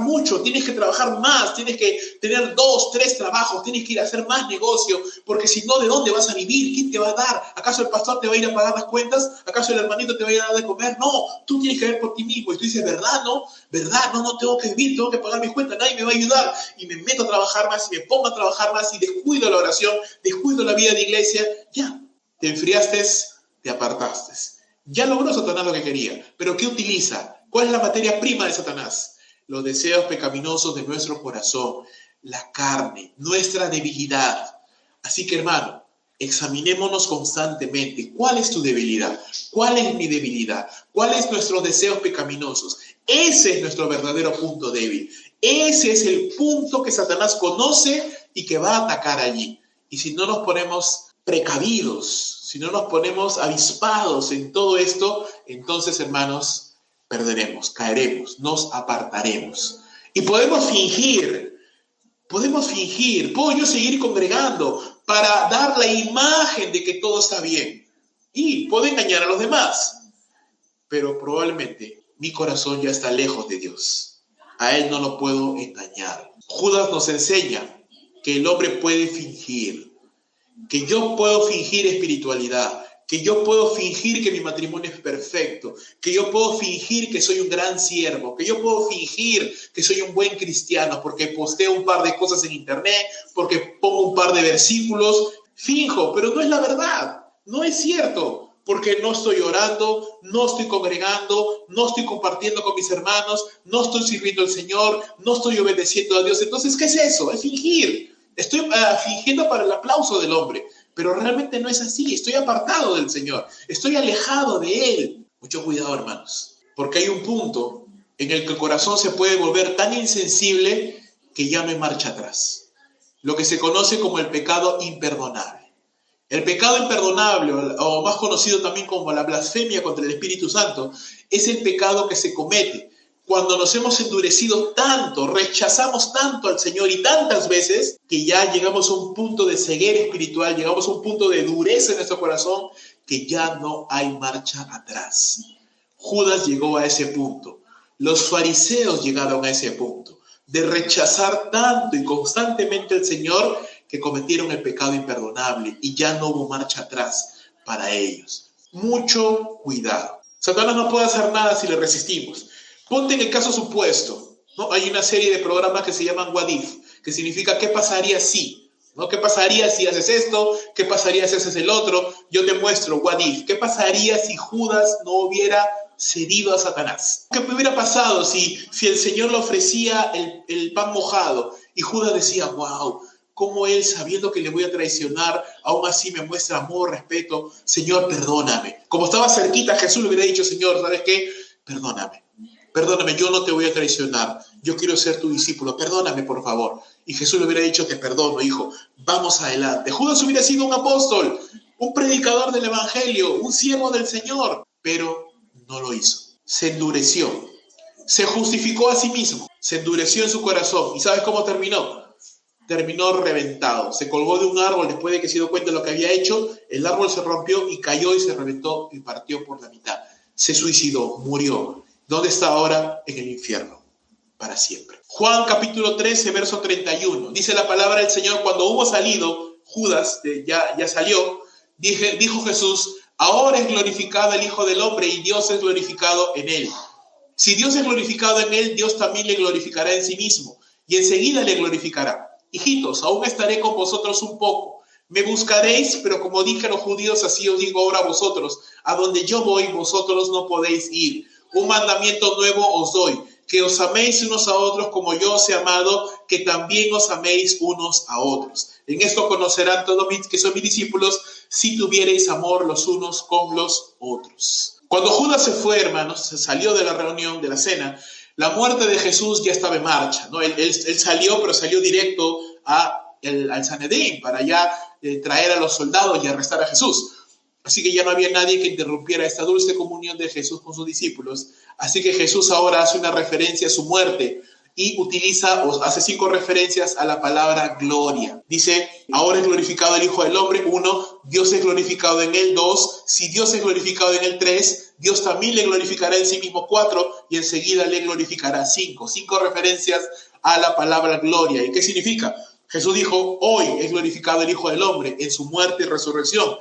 mucho, tienes que trabajar más, tienes que tener 2, 3 trabajos, tienes que ir a hacer más negocio, porque si no, ¿de dónde vas a vivir? ¿Quién te va a dar? ¿Acaso el pastor te va a ir a pagar las cuentas? ¿Acaso el hermanito te va a ir a dar de comer? No, tú tienes que ver por ti mismo. Y tú dices, ¿verdad? No, tengo que vivir, tengo que pagar mis cuentas, nadie me va a ayudar. Y me meto a trabajar más, y me pongo a trabajar más, y descuido la oración, descuido la vida de iglesia. Ya, te enfriaste, te apartaste. Ya logró Satanás lo que quería, pero ¿qué utiliza? ¿Cuál es la materia prima de Satanás? Los deseos pecaminosos de nuestro corazón, la carne, nuestra debilidad. Así que, hermano, examinémonos constantemente. ¿Cuál es tu debilidad? ¿Cuál es mi debilidad? ¿Cuáles son nuestros deseos pecaminosos? Ese es nuestro verdadero punto débil. Ese es el punto que Satanás conoce y que va a atacar allí. Y si no nos ponemos precavidos, si no nos ponemos avispados en todo esto, entonces, hermanos, perderemos, caeremos, nos apartaremos. Y podemos fingir, puedo yo seguir congregando para dar la imagen de que todo está bien. Y puedo engañar a los demás, pero probablemente mi corazón ya está lejos de Dios. A Él no lo puedo engañar. Judas nos enseña que el hombre puede fingir, que yo puedo fingir espiritualidad, que yo puedo fingir que mi matrimonio es perfecto, que yo puedo fingir que soy un gran siervo, que yo puedo fingir que soy un buen cristiano porque posteo un par de cosas en internet, porque pongo un par de versículos. Finjo, pero no es la verdad, no es cierto, porque no estoy orando, no estoy congregando, no estoy compartiendo con mis hermanos, no estoy sirviendo al Señor, no estoy obedeciendo a Dios. Entonces, ¿qué es eso? Es fingir. Estoy fingiendo para el aplauso del hombre, pero realmente no es así. Estoy apartado del Señor, estoy alejado de Él. Mucho cuidado, hermanos, porque hay un punto en el que el corazón se puede volver tan insensible que ya no hay marcha atrás. Lo que se conoce como el pecado imperdonable. El pecado imperdonable, o más conocido también como la blasfemia contra el Espíritu Santo, es el pecado que se comete cuando nos hemos endurecido tanto, rechazamos tanto al Señor y tantas veces que ya llegamos a un punto de ceguera espiritual, llegamos a un punto de dureza en nuestro corazón que ya no hay marcha atrás. Judas llegó a ese punto. Los fariseos llegaron a ese punto de rechazar tanto y constantemente al Señor que cometieron el pecado imperdonable y ya no hubo marcha atrás para ellos. Mucho cuidado. Satanás no puede hacer nada si le resistimos. Ponte en el caso supuesto, ¿no? Hay una serie de programas que se llaman What If, que significa ¿qué pasaría si? ¿No? ¿Qué pasaría si haces esto? ¿Qué pasaría si haces el otro? Yo te muestro What If. ¿Qué pasaría si Judas no hubiera cedido a Satanás? ¿Qué hubiera pasado si el Señor le ofrecía el pan mojado y Judas decía, wow, cómo Él, sabiendo que le voy a traicionar, aún así me muestra amor, respeto. Señor, perdóname. Como estaba cerquita, Jesús le hubiera dicho, Señor, ¿sabes qué? Perdóname. Perdóname, yo no te voy a traicionar. Yo quiero ser tu discípulo. Perdóname, por favor. Y Jesús le hubiera dicho, te perdono, hijo. Vamos adelante. Judas hubiera sido un apóstol, un predicador del evangelio, un siervo del Señor, pero no lo hizo. Se endureció. Se justificó a sí mismo. Se endureció en su corazón. ¿Y sabes cómo terminó? Terminó reventado. Se colgó de un árbol después de que se dio cuenta de lo que había hecho. El árbol se rompió y cayó y se reventó y partió por la mitad. Se suicidó, murió. ¿Dónde está ahora? En el infierno, para siempre. Juan capítulo 13, verso 31. Dice la palabra del Señor, cuando hubo salido, Judas ya salió, dijo Jesús, ahora es glorificado el Hijo del Hombre y Dios es glorificado en él. Si Dios es glorificado en él, Dios también le glorificará en sí mismo y enseguida le glorificará. Hijitos, aún estaré con vosotros un poco. Me buscaréis, pero como dije a los judíos, así os digo ahora a vosotros. A donde yo voy, vosotros no podéis ir. Un mandamiento nuevo os doy, que os améis unos a otros como yo os he amado, que también os améis unos a otros. En esto conocerán todos que son mis discípulos, si tuviereis amor los unos con los otros. Cuando Judas se fue, hermanos, se salió de la reunión, de la cena, la muerte de Jesús ya estaba en marcha, ¿no? Él salió, pero salió directo al Sanedrín para ya traer a los soldados y arrestar a Jesús. Así que ya no había nadie que interrumpiera esta dulce comunión de Jesús con sus discípulos. Así que Jesús ahora hace una referencia a su muerte y hace 5 referencias a la palabra gloria. Dice, ahora es glorificado el Hijo del Hombre. 1, Dios es glorificado en él. 2, si Dios es glorificado en él. 3, Dios también le glorificará en sí mismo. 4, y enseguida le glorificará. 5 referencias a la palabra gloria. ¿Y qué significa? Jesús dijo, hoy es glorificado el Hijo del Hombre en su muerte y resurrección.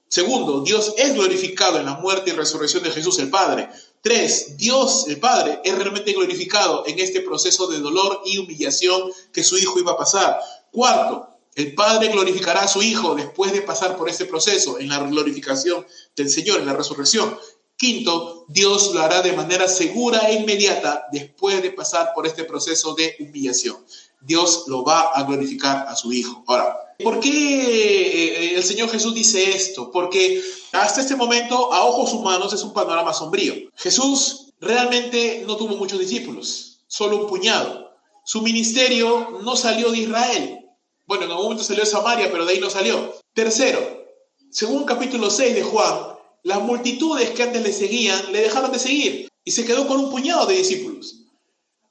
Segundo, Dios es glorificado en la muerte y resurrección de Jesús el Padre. 3, Dios el Padre es realmente glorificado en este proceso de dolor y humillación que su Hijo iba a pasar. 4, el Padre glorificará a su Hijo después de pasar por este proceso en la glorificación del Señor, en la resurrección. 5, Dios lo hará de manera segura e inmediata después de pasar por este proceso de humillación. Dios lo va a glorificar a su Hijo. Ahora, ¿por qué el Señor Jesús dice esto? Porque hasta este momento, a ojos humanos, es un panorama sombrío. Jesús realmente no tuvo muchos discípulos, solo un puñado. Su ministerio no salió de Israel. Bueno, en algún momento salió de Samaria, pero de ahí no salió. Tercero, según capítulo 6 de Juan, las multitudes que antes le seguían, le dejaron de seguir y se quedó con un puñado de discípulos.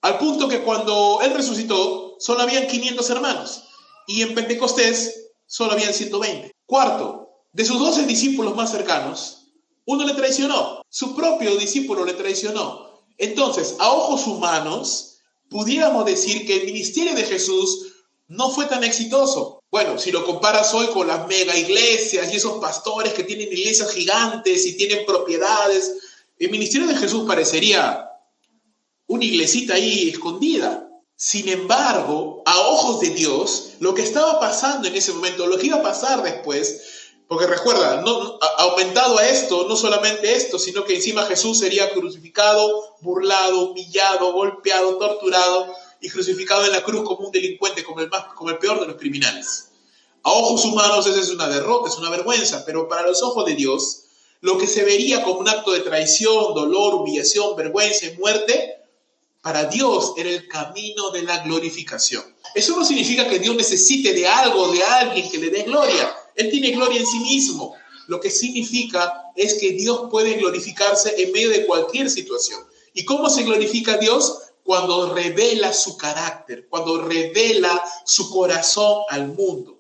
Al punto que cuando Él resucitó, solo habían 500 hermanos. Y en Pentecostés solo habían 120. Cuarto, de sus 12 discípulos más cercanos, uno le traicionó. Su propio discípulo le traicionó. Entonces, a ojos humanos, pudiéramos decir que el ministerio de Jesús no fue tan exitoso. Bueno, si lo comparas hoy con las mega iglesias y esos pastores que tienen iglesias gigantes y tienen propiedades, el ministerio de Jesús parecería una iglesita ahí escondida. Sin embargo, a ojos de Dios, lo que estaba pasando en ese momento, lo que iba a pasar después, porque recuerda, aumentado a esto, no solamente esto, sino que encima Jesús sería crucificado, burlado, humillado, golpeado, torturado y crucificado en la cruz como un delincuente, como el peor de los criminales. A ojos humanos esa es una derrota, es una vergüenza, pero para los ojos de Dios, lo que se vería como un acto de traición, dolor, humillación, vergüenza y muerte, para Dios era el camino de la glorificación. Eso no significa que Dios necesite de algo, de alguien que le dé gloria. Él tiene gloria en sí mismo. Lo que significa es que Dios puede glorificarse en medio de cualquier situación. ¿Y cómo se glorifica Dios? Cuando revela su carácter, cuando revela su corazón al mundo.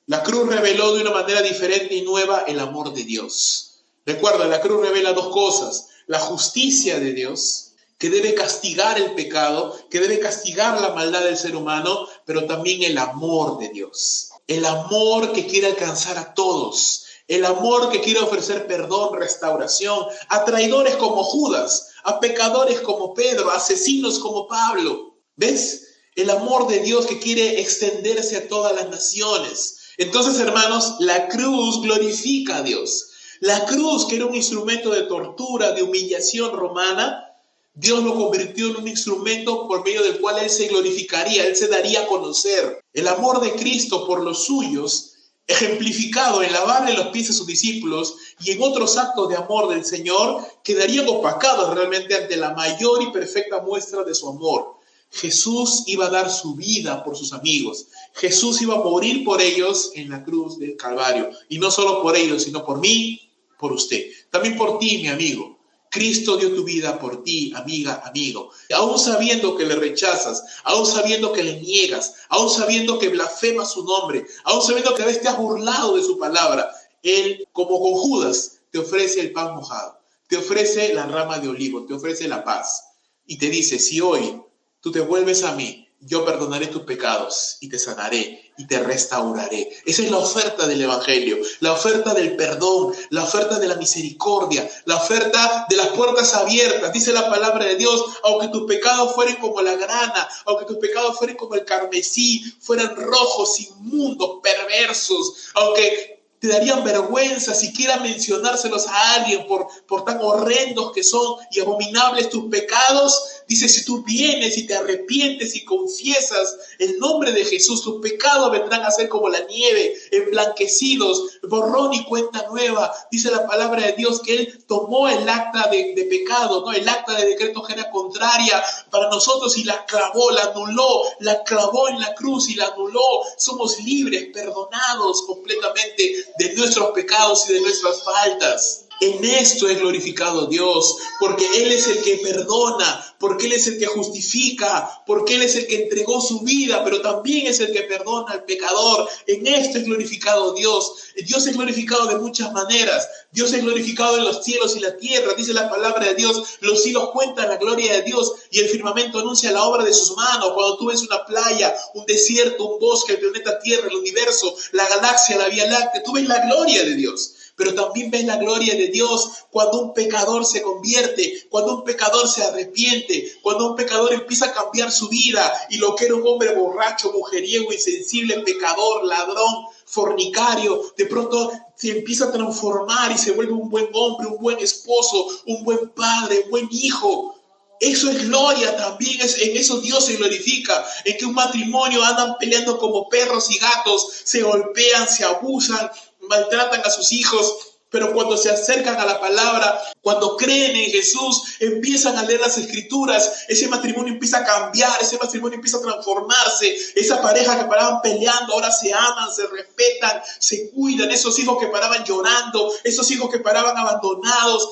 La cruz reveló de una manera diferente y nueva el amor de Dios. Recuerda, la cruz revela 2 cosas. La justicia de Dios, que debe castigar el pecado, que debe castigar la maldad del ser humano, pero también el amor de Dios. El amor que quiere alcanzar a todos. El amor que quiere ofrecer perdón, restauración a traidores como Judas, a pecadores como Pedro, a asesinos como Pablo. ¿Ves? El amor de Dios que quiere extenderse a todas las naciones. Entonces, hermanos, la cruz glorifica a Dios. La cruz, que era un instrumento de tortura, de humillación romana, Dios lo convirtió en un instrumento por medio del cual Él se glorificaría, Él se daría a conocer. El amor de Cristo por los suyos, ejemplificado en lavarle los pies a sus discípulos y en otros actos de amor del Señor, quedarían opacados realmente ante la mayor y perfecta muestra de su amor. Jesús iba a dar su vida por sus amigos. Jesús iba a morir por ellos en la cruz del Calvario. Y no solo por ellos, sino por mí, por usted. También por ti, mi amigo. Cristo dio tu vida por ti, amiga, amigo. Aún sabiendo que le rechazas, aún sabiendo que le niegas, aún sabiendo que blasfemas su nombre, aún sabiendo que a veces te has burlado de su palabra, Él, como con Judas, te ofrece el pan mojado, te ofrece la rama de olivo, te ofrece la paz. Y te dice, si hoy tú te vuelves a mí, yo perdonaré tus pecados y te sanaré y te restauraré. Esa es la oferta del Evangelio, la oferta del perdón, la oferta de la misericordia, la oferta de las puertas abiertas. Dice la palabra de Dios, aunque tus pecados fueren como la grana, aunque tus pecados fueren como el carmesí, fueran rojos, inmundos, perversos, aunque te darían vergüenza siquiera mencionárselos a alguien por tan horrendos que son y abominables tus pecados. Dice, si tú vienes y te arrepientes y confiesas el nombre de Jesús, tus pecados vendrán a ser como la nieve, emblanquecidos, borrón y cuenta nueva. Dice la palabra de Dios que Él tomó el acta de pecado, ¿no? El acta de decreto que era contraria para nosotros y la clavó, la anuló, la clavó en la cruz y la anuló. Somos libres, perdonados completamente de nuestros pecados y de nuestras faltas. En esto es glorificado Dios, porque Él es el que perdona, porque Él es el que justifica, porque Él es el que entregó su vida, pero también es el que perdona al pecador. En esto es glorificado Dios. Dios es glorificado de muchas maneras. Dios es glorificado en los cielos y la tierra. Dice la palabra de Dios, los cielos cuentan la gloria de Dios y el firmamento anuncia la obra de sus manos. Cuando tú ves una playa, un desierto, un bosque, el planeta Tierra, el universo, la galaxia, la Vía Láctea, tú ves la gloria de Dios. Pero también ves la gloria de Dios cuando un pecador se convierte, cuando un pecador se arrepiente, cuando un pecador empieza a cambiar su vida y lo que era un hombre borracho, mujeriego, insensible, pecador, ladrón, fornicario, de pronto se empieza a transformar y se vuelve un buen hombre, un buen esposo, un buen padre, un buen hijo. Eso es gloria también, en eso Dios se glorifica, en que un matrimonio andan peleando como perros y gatos, se golpean, se abusan, maltratan a sus hijos, pero cuando se acercan a la palabra, cuando creen en Jesús, empiezan a leer las escrituras, ese matrimonio empieza a cambiar, ese matrimonio empieza a transformarse, esa pareja que paraban peleando, ahora se aman, se respetan, se cuidan, esos hijos que paraban llorando, esos hijos que paraban abandonados,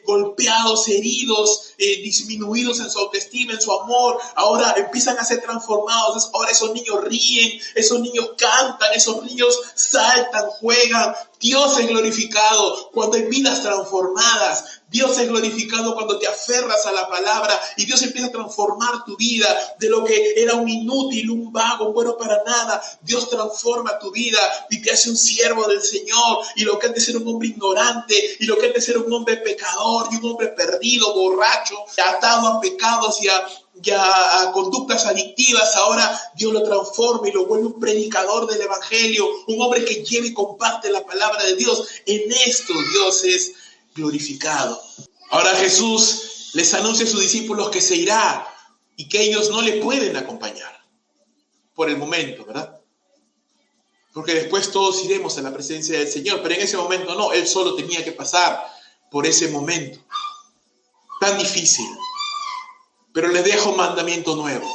golpeados, heridos, disminuidos en su autoestima, en su amor, ahora empiezan a ser transformados, ahora esos niños ríen, esos niños cantan, esos niños saltan, juegan. Dios es glorificado cuando hay vidas transformadas. Dios es glorificado cuando te aferras a la palabra y Dios empieza a transformar tu vida de lo que era un inútil, un vago, un bueno para nada. Dios transforma tu vida y te hace un siervo del Señor. Y lo que antes era un hombre ignorante y lo que antes era un hombre pecador y un hombre perdido, borracho, atado a pecados y a conductas adictivas, ahora Dios lo transforma y lo vuelve un predicador del Evangelio, un hombre que lleva y comparte la palabra de Dios. En esto Dios es glorificado. Ahora Jesús les anuncia a sus discípulos que se irá y que ellos no le pueden acompañar por el momento, ¿verdad? Porque después todos iremos a la presencia del Señor, pero en ese momento no, Él solo tenía que pasar por ese momento tan difícil. Pero les dejo un mandamiento nuevo: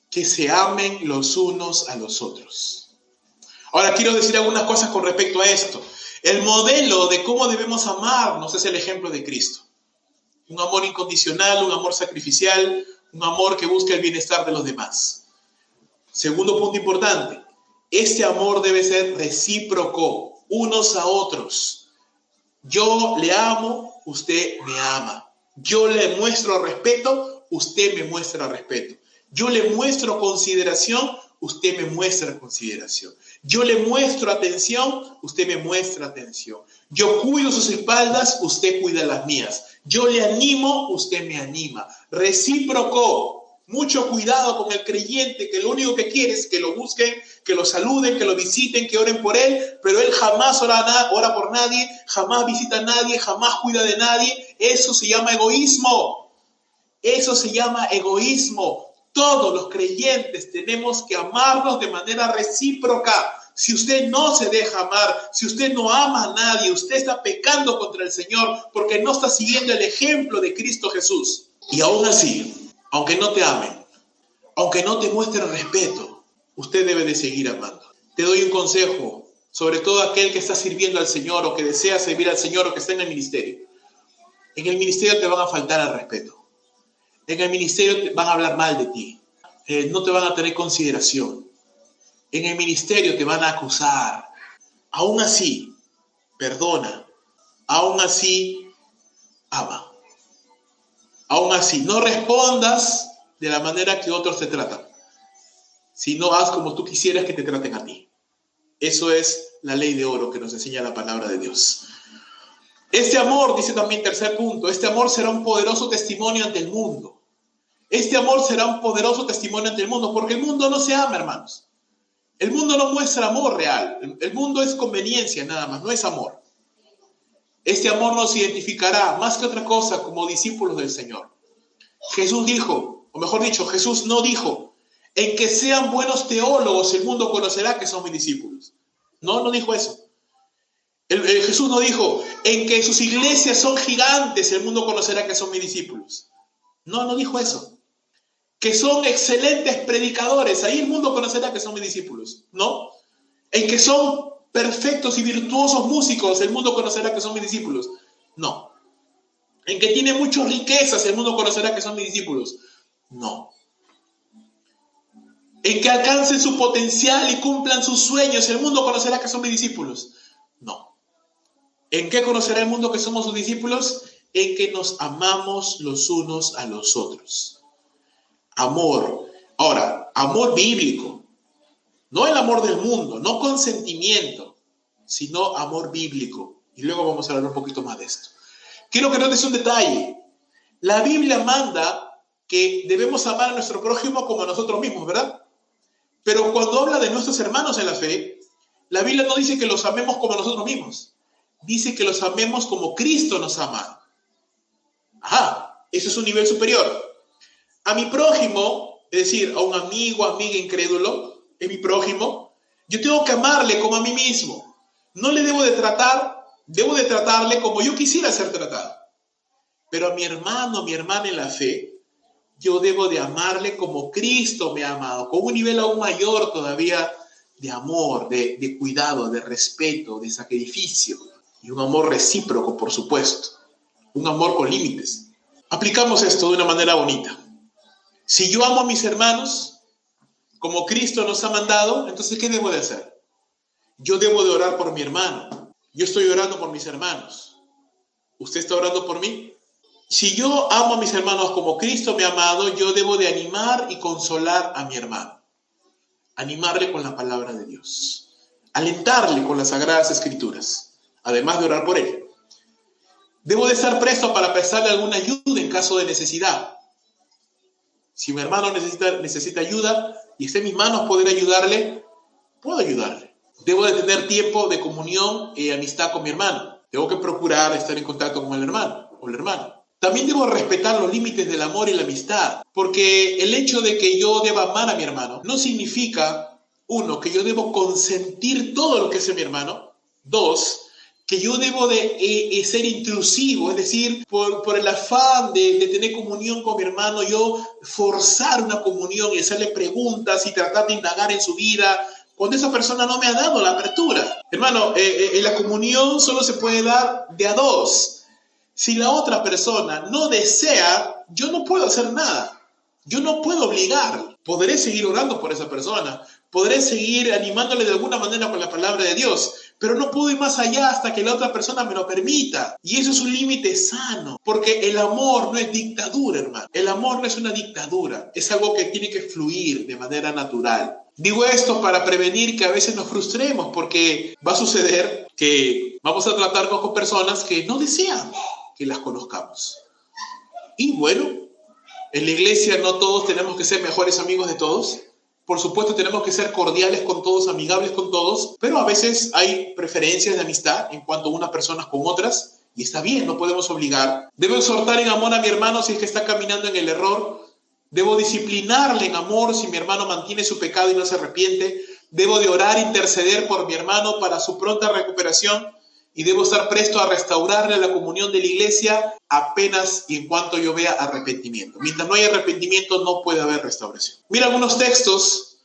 que se amen los unos a los otros. Ahora quiero decir algunas cosas con respecto a esto. El modelo de cómo debemos amarnos es el ejemplo de Cristo. Un amor incondicional, un amor sacrificial, un amor que busca el bienestar de los demás. Segundo punto importante: este amor debe ser recíproco, unos a otros. Yo le amo, usted me ama. Yo le muestro respeto, usted me muestra respeto. Yo le muestro consideración, usted me muestra consideración. Yo le muestro atención, usted me muestra atención. Yo cuido sus espaldas, usted cuida las mías. Yo le animo, usted me anima. Recíproco, Mucho cuidado con el creyente que lo único que quiere es que lo busquen, que lo saluden, que lo visiten, que oren por él, pero él jamás ora por nadie, jamás visita a nadie, jamás cuida de nadie. Eso se llama egoísmo. Eso se llama egoísmo. Todos los creyentes tenemos que amarnos de manera recíproca. Si usted no se deja amar, si usted no ama a nadie, usted está pecando contra el Señor porque no está siguiendo el ejemplo de Cristo Jesús. Y aún así, aunque no te amen, aunque no te muestren respeto, usted debe de seguir amando. Te doy un consejo, sobre todo aquel que está sirviendo al Señor o que desea servir al Señor o que está en el ministerio. En el ministerio te van a faltar al respeto. En el ministerio te van a hablar mal de ti. No te van a tener consideración. En el ministerio te van a acusar. Aún así, perdona. Aún así, ama. Aún así, no respondas de la manera que otros te tratan, sino haz como tú quisieras que te traten a ti. Eso es la ley de oro que nos enseña la palabra de Dios. Este amor, dice también tercer punto, este amor será un poderoso testimonio ante el mundo. Este amor será un poderoso testimonio ante el mundo, porque el mundo no se ama, hermanos. El mundo no muestra amor real. El mundo es conveniencia nada más, no es amor. Este amor nos identificará más que otra cosa como discípulos del Señor. Jesús dijo, o mejor dicho, Jesús no dijo, en que sean buenos teólogos el mundo conocerá que son mis discípulos. No dijo eso. Jesús no dijo, en que sus iglesias son gigantes el mundo conocerá que son mis discípulos. No dijo eso. Que son excelentes predicadores, ahí el mundo conocerá que son mis discípulos. No. En que son perfectos y virtuosos músicos, el mundo conocerá que son mis discípulos. No. En que tienen muchas riquezas, el mundo conocerá que son mis discípulos. No. En que alcancen su potencial y cumplan sus sueños, el mundo conocerá que son mis discípulos. No. ¿En qué conocerá el mundo que somos sus discípulos? En que nos amamos los unos a los otros. Amor. Ahora, amor bíblico. No el amor del mundo, no consentimiento, sino amor bíblico. Y luego vamos a hablar un poquito más de esto. Quiero que notes un detalle. La Biblia manda que debemos amar a nuestro prójimo como a nosotros mismos, ¿verdad? Pero cuando habla de nuestros hermanos en la fe, la Biblia no dice que los amemos como a nosotros mismos. Dice que los amemos como Cristo nos ama. Ajá, eso es un nivel superior. A mi prójimo, es decir, a un amigo, amiga incrédulo, es mi prójimo, yo tengo que amarle como a mí mismo. No le debo de tratarle como yo quisiera ser tratado. Pero a mi hermano, a mi hermana en la fe, yo debo de amarle como Cristo me ha amado, con un nivel aún mayor todavía de amor, de cuidado, de respeto, de sacrificio. Y un amor recíproco, por supuesto. Un amor con límites. Aplicamos esto de una manera bonita. Si yo amo a mis hermanos, como Cristo nos ha mandado, entonces, ¿qué debo de hacer? Yo debo de orar por mi hermano. Yo estoy orando por mis hermanos. ¿Usted está orando por mí? Si yo amo a mis hermanos como Cristo me ha amado, yo debo de animar y consolar a mi hermano. Animarle con la palabra de Dios. Alentarle con las Sagradas Escrituras, además de orar por él. Debo de estar presto para prestarle alguna ayuda en caso de necesidad. Si mi hermano necesita ayuda y está en mis manos poder ayudarle, puedo ayudarle. Debo de tener tiempo de comunión y amistad con mi hermano. Tengo que procurar estar en contacto con el hermano o la hermana. También debo respetar los límites del amor y la amistad, porque el hecho de que yo deba amar a mi hermano no significa, uno, que yo debo consentir todo lo que hace mi hermano. Dos, que yo debo de ser intrusivo, es decir, por el afán de tener comunión con mi hermano, yo forzar una comunión y hacerle preguntas y tratar de indagar en su vida, cuando esa persona no me ha dado la apertura. Hermano, la comunión solo se puede dar de a dos. Si la otra persona no desea, yo no puedo hacer nada. Yo no puedo obligar. Podré seguir orando por esa persona. Podré seguir animándole de alguna manera con la palabra de Dios. Pero no puedo ir más allá hasta que la otra persona me lo permita. Y eso es un límite sano. Porque el amor no es dictadura, hermano. El amor no es una dictadura. Es algo que tiene que fluir de manera natural. Digo esto para prevenir que a veces nos frustremos. Porque va a suceder que vamos a tratar con personas que no desean que las conozcamos. Y bueno, En la iglesia no todos tenemos que ser mejores amigos de todos. Por supuesto, tenemos que ser cordiales con todos, amigables con todos, pero a veces hay preferencias de amistad en cuanto a unas personas con otras, y está bien, no podemos obligar. Debo exhortar en amor a mi hermano si es que está caminando en el error. Debo disciplinarle en amor si mi hermano mantiene su pecado y no se arrepiente. Debo de orar e interceder por mi hermano para su pronta recuperación, y debo estar presto a restaurarle la comunión de la iglesia apenas y en cuanto yo vea arrepentimiento. Mientras no hay arrepentimiento, no puede haber restauración. Mira algunos textos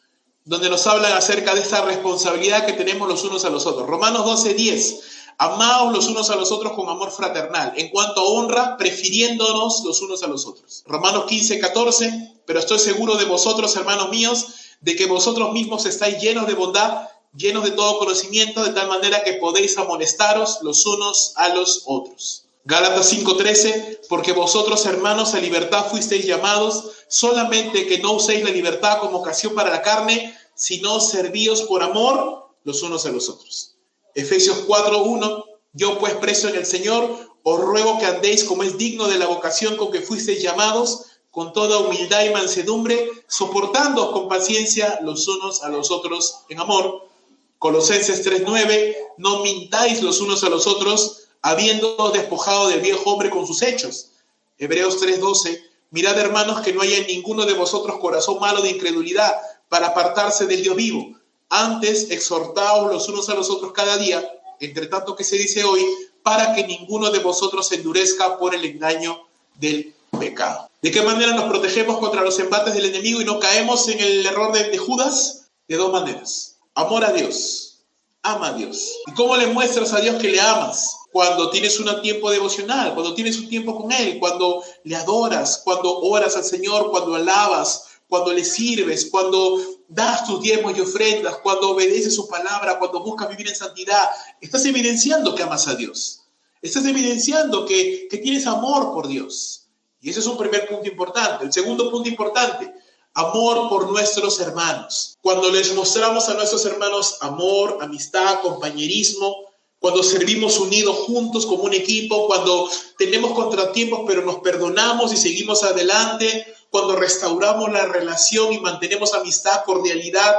donde nos hablan acerca de esta responsabilidad que tenemos los unos a los otros. Romanos 12:10. Amaos los unos a los otros con amor fraternal, en cuanto a honra, prefiriéndonos los unos a los otros. Romanos 15:14. Pero estoy seguro de vosotros, hermanos míos, de que vosotros mismos estáis llenos de bondad, llenos de todo conocimiento, de tal manera que podéis amonestaros los unos a los otros. Gálatas 5:13, porque vosotros, hermanos, a libertad fuisteis llamados, solamente que no uséis la libertad como ocasión para la carne, sino servíos por amor los unos a los otros. Efesios 4:1, yo pues preso en el Señor, os ruego que andéis como es digno de la vocación con que fuisteis llamados, con toda humildad y mansedumbre, soportándoos con paciencia los unos a los otros en amor. Colosenses 3:9, no mintáis los unos a los otros, habiendo despojado del viejo hombre con sus hechos. Hebreos 3:12, mirad, hermanos, que no haya en ninguno de vosotros corazón malo de incredulidad para apartarse del Dios vivo. Antes, exhortaos los unos a los otros cada día, entre tanto que se dice hoy, para que ninguno de vosotros se endurezca por el engaño del pecado. ¿De qué manera nos protegemos contra los embates del enemigo y no caemos en el error de Judas? De dos maneras. Amor a Dios. Ama a Dios. ¿Y cómo le muestras a Dios que le amas? Cuando tienes un tiempo devocional, cuando tienes un tiempo con Él, cuando le adoras, cuando oras al Señor, cuando alabas, cuando le sirves, cuando das tus diezmos y ofrendas, cuando obedeces su palabra, cuando buscas vivir en santidad. Estás evidenciando que amas a Dios. Estás evidenciando que tienes amor por Dios. Y ese es un primer punto importante. El segundo punto importante, amor por nuestros hermanos. Cuando les mostramos a nuestros hermanos amor, amistad, compañerismo, cuando servimos unidos juntos como un equipo, cuando tenemos contratiempos pero nos perdonamos y seguimos adelante, cuando restauramos la relación y mantenemos amistad, cordialidad,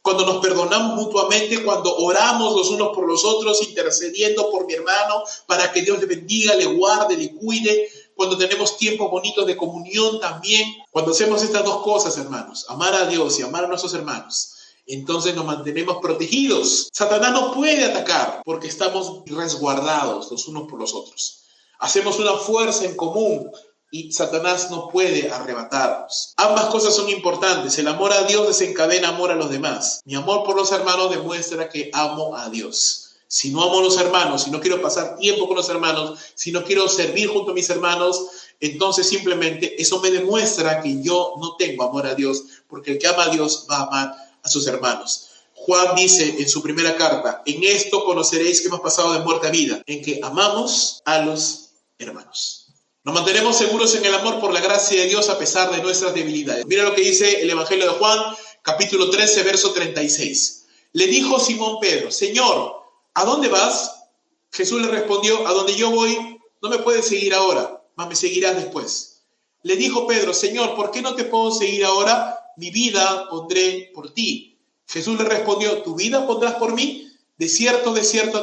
cuando nos perdonamos mutuamente, cuando oramos los unos por los otros, intercediendo por mi hermano para que Dios le bendiga, le guarde, le cuide, cuando tenemos tiempos bonitos de comunión también, cuando hacemos estas dos cosas, hermanos, amar a Dios y amar a nuestros hermanos, entonces nos mantenemos protegidos. Satanás no puede atacar porque estamos resguardados los unos por los otros. Hacemos una fuerza en común y Satanás no puede arrebatarnos. Ambas cosas son importantes. El amor a Dios desencadena amor a los demás. Mi amor por los hermanos demuestra que amo a Dios. Si no amo a los hermanos, si no quiero pasar tiempo con los hermanos, si no quiero servir junto a mis hermanos, entonces simplemente eso me demuestra que yo no tengo amor a Dios, porque el que ama a Dios va a amar a sus hermanos. Juan dice en su primera carta, en esto conoceréis que hemos pasado de muerte a vida, en que amamos a los hermanos. Nos mantenemos seguros en el amor por la gracia de Dios a pesar de nuestras debilidades. Mira lo que dice el Evangelio de Juan, capítulo 13, verso 36. Le dijo Simón Pedro, Señor, ¿a dónde vas? Jesús le respondió, a donde yo voy, no me puedes seguir ahora, mas me seguirás después. Le dijo Pedro, Señor, ¿por qué no te puedo seguir ahora? Mi vida pondré por ti. Jesús le respondió, ¿tu vida pondrás por mí? De cierto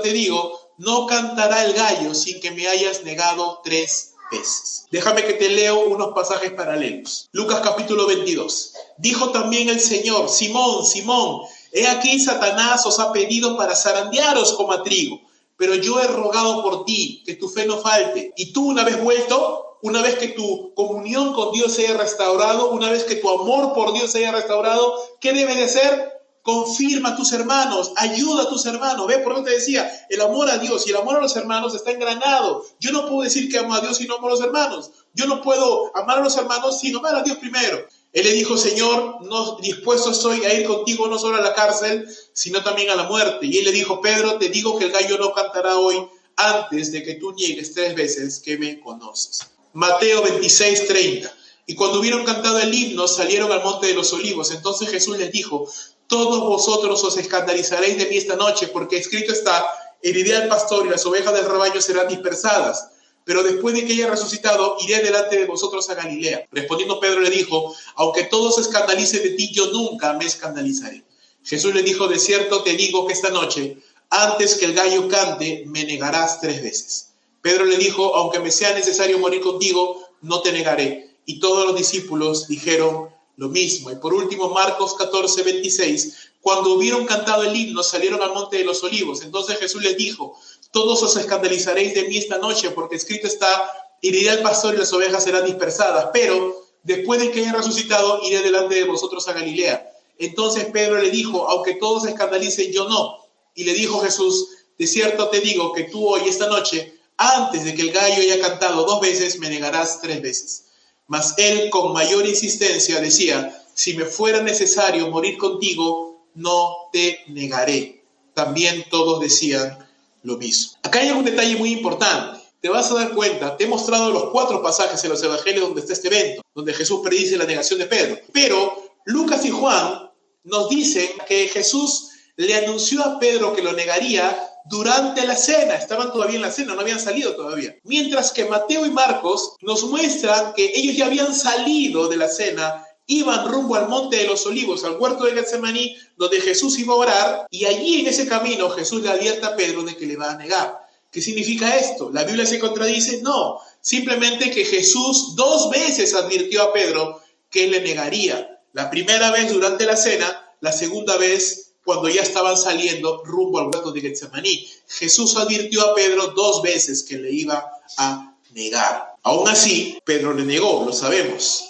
te digo, no cantará el gallo sin que me hayas negado 3 veces. Déjame que te leo unos pasajes paralelos. Lucas capítulo 22. Dijo también el Señor, Simón, Simón, he aquí Satanás os ha pedido para zarandearos como a trigo, pero yo he rogado por ti, que tu fe no falte. Y tú, una vez vuelto, una vez que tu comunión con Dios se haya restaurado, una vez que tu amor por Dios se haya restaurado, ¿qué debes de hacer? Confirma a tus hermanos, ayuda a tus hermanos. ¿Ves? Por eso te decía, el amor a Dios y el amor a los hermanos está engranado. Yo no puedo decir que amo a Dios y no amo a los hermanos. Yo no puedo amar a los hermanos sin amar a Dios primero. Él le dijo, Señor, no, dispuesto estoy a ir contigo no solo a la cárcel, sino también a la muerte. Y él le dijo, Pedro, te digo que el gallo no cantará hoy antes de que tú niegues 3 veces que me conoces. Mateo 26:30. Y cuando hubieron cantado el himno, salieron al monte de los olivos. Entonces Jesús les dijo, todos vosotros os escandalizaréis de mí esta noche, porque escrito está, heriré al pastor y las ovejas del rebaño serán dispersadas. pero después de que haya resucitado, iré delante de vosotros a Galilea. Respondiendo Pedro le dijo, aunque todos se escandalicen de ti, yo nunca me escandalizaré. Jesús le dijo, de cierto te digo que esta noche, antes que el gallo cante, me negarás 3 veces. Pedro le dijo, aunque me sea necesario morir contigo, no te negaré. Y todos los discípulos dijeron lo mismo. Y por último, Marcos 14, 26, cuando hubieron cantado el himno, salieron al monte de los olivos. Entonces Jesús les dijo, todos os escandalizaréis de mí esta noche, porque escrito está, iré al pastor y las ovejas serán dispersadas. Pero después de que haya resucitado, iré delante de vosotros a Galilea. Entonces Pedro le dijo, aunque todos se escandalicen, yo no. Y le dijo Jesús, de cierto te digo que tú hoy, esta noche, antes de que el gallo haya cantado 2 veces, me negarás 3 veces. Mas él con mayor insistencia decía, si me fuera necesario morir contigo, no te negaré. También todos decían lo mismo. Acá hay un detalle muy importante. Te vas a dar cuenta, te he mostrado los 4 pasajes en los evangelios donde está este evento, donde Jesús predice la negación de Pedro. Pero Lucas y Juan nos dicen que Jesús le anunció a Pedro que lo negaría durante la cena. Estaban todavía en la cena, no habían salido todavía. Mientras que Mateo y Marcos nos muestran que ellos ya habían salido de la cena, iban rumbo al monte de los olivos, al huerto de Getsemaní, donde Jesús iba a orar, y allí en ese camino Jesús le advierte a Pedro de que le va a negar. ¿Qué significa esto? ¿La Biblia se contradice? No, simplemente que Jesús 2 veces advirtió a Pedro que le negaría. La primera vez durante la cena, la segunda vez cuando ya estaban saliendo rumbo al huerto de Getsemaní. Jesús advirtió a Pedro 2 veces que le iba a negar. Aún así, Pedro le negó, lo sabemos.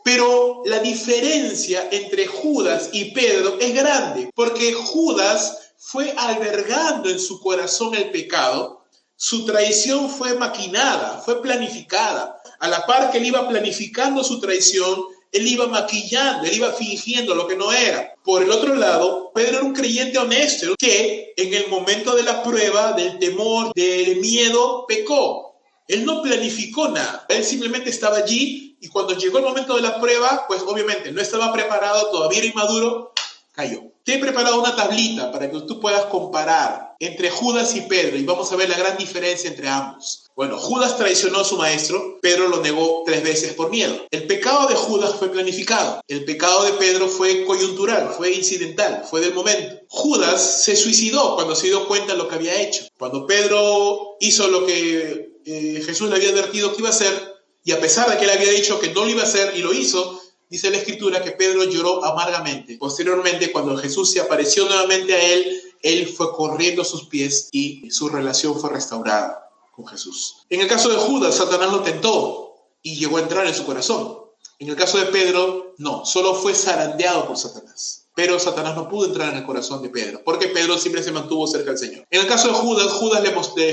Pero la diferencia entre Judas y Pedro es grande, porque Judas fue albergando en su corazón el pecado, su traición fue maquinada, fue planificada. A la par que él iba planificando su traición, él iba maquillando, él iba fingiendo lo que no era. Por el otro lado, Pedro era un creyente honesto que en el momento de la prueba, del temor, del miedo, pecó. Él no planificó nada. Él simplemente estaba allí y cuando llegó el momento de la prueba, pues obviamente no estaba preparado, todavía era inmaduro, cayó. Te he preparado una tablita para que tú puedas comparar entre Judas y Pedro y vamos a ver la gran diferencia entre ambos. Bueno, Judas traicionó a su maestro, Pedro lo negó 3 veces por miedo. El pecado de Judas fue planificado, el pecado de Pedro fue coyuntural, fue incidental, fue del momento. Judas se suicidó cuando se dio cuenta de lo que había hecho. Cuando Pedro hizo lo que Jesús le había advertido que iba a hacer, y a pesar de que él había dicho que no lo iba a hacer y lo hizo, dice la Escritura que Pedro lloró amargamente. Posteriormente, cuando Jesús se apareció nuevamente a él fue corriendo a sus pies y su relación fue restaurada con Jesús. En el caso de Judas, Satanás lo tentó y llegó a entrar en su corazón. En el caso de Pedro, no, solo fue zarandeado por Satanás. Pero Satanás no pudo entrar en el corazón de Pedro, porque Pedro siempre se mantuvo cerca del Señor. En el caso de Judas,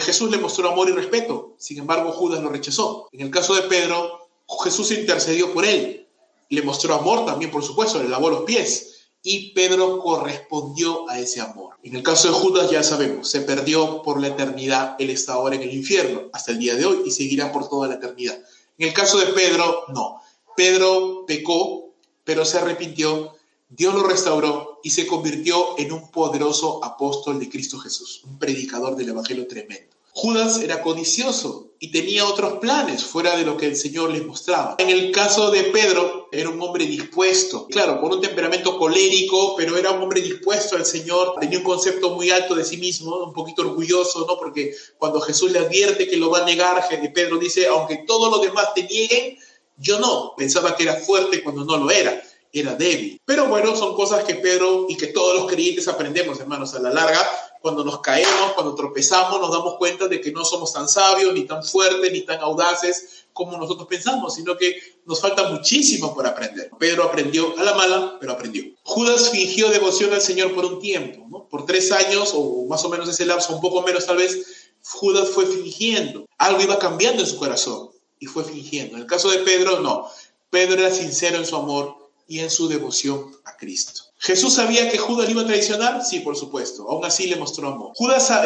Jesús le mostró amor y respeto. Sin embargo, Judas lo rechazó. En el caso de Pedro, Jesús intercedió por él. Le mostró amor también, por supuesto, le lavó los pies. Y Pedro correspondió a ese amor. En el caso de Judas ya sabemos, se perdió por la eternidad. Él está ahora en el infierno hasta el día de hoy y seguirá por toda la eternidad. En el caso de Pedro, no. Pedro pecó, pero se arrepintió. Dios lo restauró y se convirtió en un poderoso apóstol de Cristo Jesús, un predicador del evangelio tremendo. Judas era codicioso y tenía otros planes fuera de lo que el Señor les mostraba. En el caso de Pedro, era un hombre dispuesto, claro, con un temperamento colérico, pero era un hombre dispuesto al Señor. Tenía un concepto muy alto de sí mismo, un poquito orgulloso, ¿no? Porque cuando Jesús le advierte que lo va a negar, Pedro dice, aunque todos los demás te nieguen, yo no. Pensaba que era fuerte cuando no lo era débil. Pero bueno, son cosas que Pedro y que todos los creyentes aprendemos, hermanos, a la larga. Cuando nos caemos, cuando tropezamos, nos damos cuenta de que no somos tan sabios, ni tan fuertes, ni tan audaces como nosotros pensamos, sino que nos falta muchísimo por aprender. Pedro aprendió a la mala, pero aprendió. Judas fingió devoción al Señor por un tiempo, ¿no? Por 3 años, o más o menos ese lapso, un poco menos tal vez, Judas fue fingiendo. Algo iba cambiando en su corazón y fue fingiendo. En el caso de Pedro, no. Pedro era sincero en su amor y en su devoción a Cristo. ¿Jesús sabía que Judas le iba a traicionar? Sí, por supuesto. Aún así le mostró amor.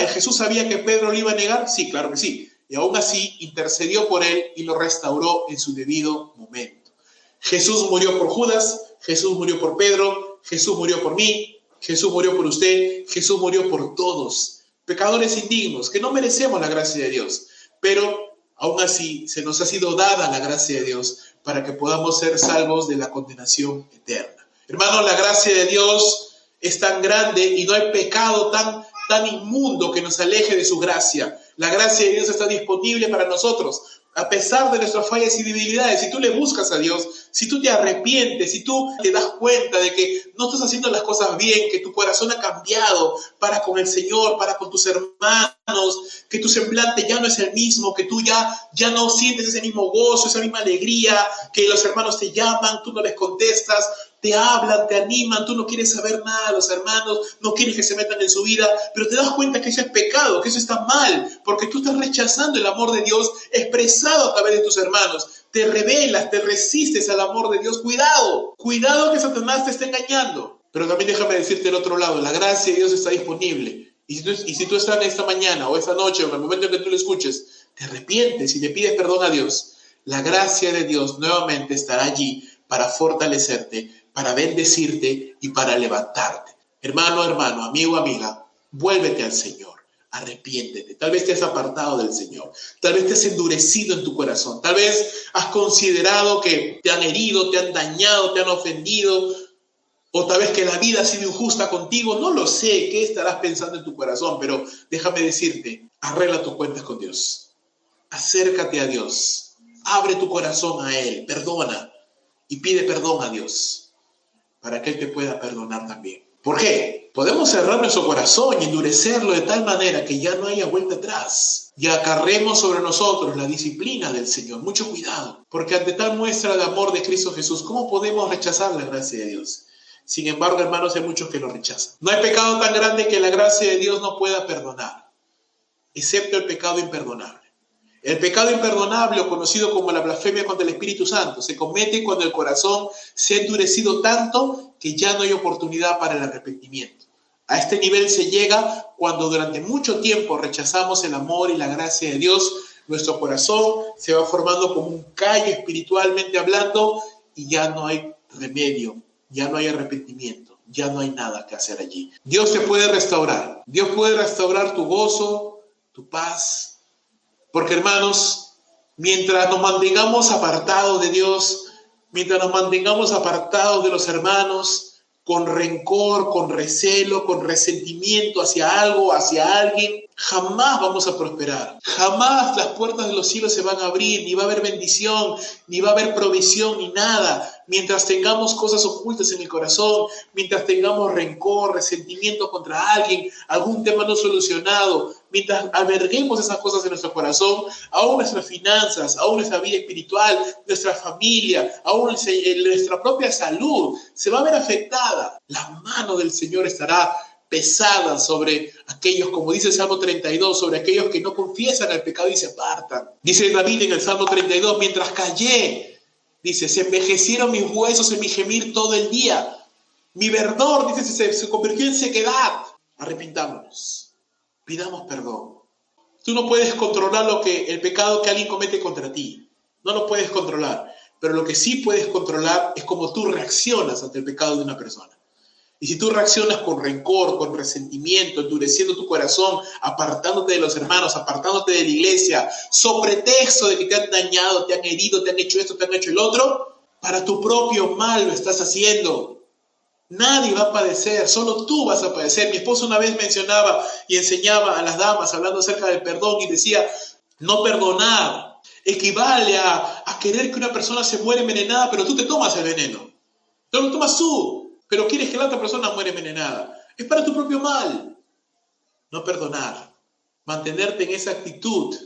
¿Jesús sabía que Pedro le iba a negar? Sí, claro que sí. Y aún así intercedió por él y lo restauró en su debido momento. Jesús murió por Judas, Jesús murió por Pedro, Jesús murió por mí, Jesús murió por usted, Jesús murió por todos. Pecadores indignos, que no merecemos la gracia de Dios. Pero aún así se nos ha sido dada la gracia de Dios para que podamos ser salvos de la condenación eterna. Hermano, la gracia de Dios es tan grande y no hay pecado tan inmundo que nos aleje de su gracia. La gracia de Dios está disponible para nosotros, a pesar de nuestras fallas y debilidades. Si tú le buscas a Dios, si tú te arrepientes, si tú te das cuenta de que no estás haciendo las cosas bien, que tu corazón ha cambiado para con el Señor, para con tus hermanos, que tu semblante ya no es el mismo, que tú ya no sientes ese mismo gozo, esa misma alegría, que los hermanos te llaman, tú no les contestas, te hablan, te animan, tú no quieres saber nada de los hermanos, no quieres que se metan en su vida, pero te das cuenta que eso es pecado, que eso está mal, porque tú estás rechazando el amor de Dios expresado a través de tus hermanos. Te rebelas, te resistes al amor de Dios. Cuidado que Satanás te está engañando. Pero también déjame decirte el otro lado, la gracia de Dios está disponible. Y si tú estás esta mañana o esta noche o en el momento en que tú lo escuches, te arrepientes y le pides perdón a Dios, la gracia de Dios nuevamente estará allí para fortalecerte, para bendecirte y para levantarte. Hermano, amigo, amiga, vuélvete al Señor, arrepiéntete. Tal vez te has apartado del Señor, tal vez te has endurecido en tu corazón, tal vez has considerado que te han herido, te han dañado, te han ofendido, o tal vez que la vida ha sido injusta contigo. No lo sé, qué estarás pensando en tu corazón, pero déjame decirte, arregla tus cuentas con Dios. Acércate a Dios, abre tu corazón a Él, perdona y pide perdón a Dios, para que Él te pueda perdonar también. ¿Por qué? Podemos cerrar nuestro corazón y endurecerlo de tal manera que ya no haya vuelta atrás. Y acarremos sobre nosotros la disciplina del Señor. Mucho cuidado, porque ante tal muestra de amor de Cristo Jesús, ¿cómo podemos rechazar la gracia de Dios? Sin embargo, hermanos, hay muchos que lo rechazan. No hay pecado tan grande que la gracia de Dios no pueda perdonar, excepto el pecado imperdonable. El pecado imperdonable, o conocido como la blasfemia contra el Espíritu Santo, se comete cuando el corazón se ha endurecido tanto que ya no hay oportunidad para el arrepentimiento. A este nivel se llega cuando durante mucho tiempo rechazamos el amor y la gracia de Dios. Nuestro corazón se va formando como un callo espiritualmente hablando y ya no hay remedio, ya no hay arrepentimiento, ya no hay nada que hacer allí. Dios te puede restaurar. Dios puede restaurar tu gozo, tu paz. Porque, hermanos, mientras nos mantengamos apartados de Dios, mientras nos mantengamos apartados de los hermanos, con rencor, con recelo, con resentimiento hacia algo, hacia alguien, jamás vamos a prosperar. Jamás las puertas de los cielos se van a abrir, ni va a haber bendición, ni va a haber provisión, ni nada. Mientras tengamos cosas ocultas en el corazón, mientras tengamos rencor, resentimiento contra alguien, algún tema no solucionado, mientras alberguemos esas cosas en nuestro corazón, aún nuestras finanzas, aún nuestra vida espiritual, nuestra familia, aún nuestra propia salud se va a ver afectada. La mano del Señor estará pesada sobre aquellos, como dice el Salmo 32, sobre aquellos que no confiesan el pecado y se apartan. Dice David en el Salmo 32, mientras callé, dice, se envejecieron mis huesos en mi gemir todo el día. Mi verdor, dice, se convirtió en sequedad. Arrepintámonos, pidamos perdón. Tú no puedes controlar el pecado que alguien comete contra ti. No lo puedes controlar. Pero lo que sí puedes controlar es cómo tú reaccionas ante el pecado de una persona. Y si tú reaccionas con rencor, con resentimiento, endureciendo tu corazón, apartándote de los hermanos, apartándote de la iglesia, sobre pretexto de que te han dañado, te han herido, te han hecho esto, te han hecho el otro, para tu propio mal lo estás haciendo. Nadie va a padecer, solo tú vas a padecer. Mi esposo una vez mencionaba y enseñaba a las damas, hablando acerca del perdón, y decía, no perdonar equivale a querer que una persona se muera envenenada, pero tú te tomas el veneno. Tú lo tomas tú, pero quieres que la otra persona muera envenenada. Es para tu propio mal. No perdonar, mantenerte en esa actitud,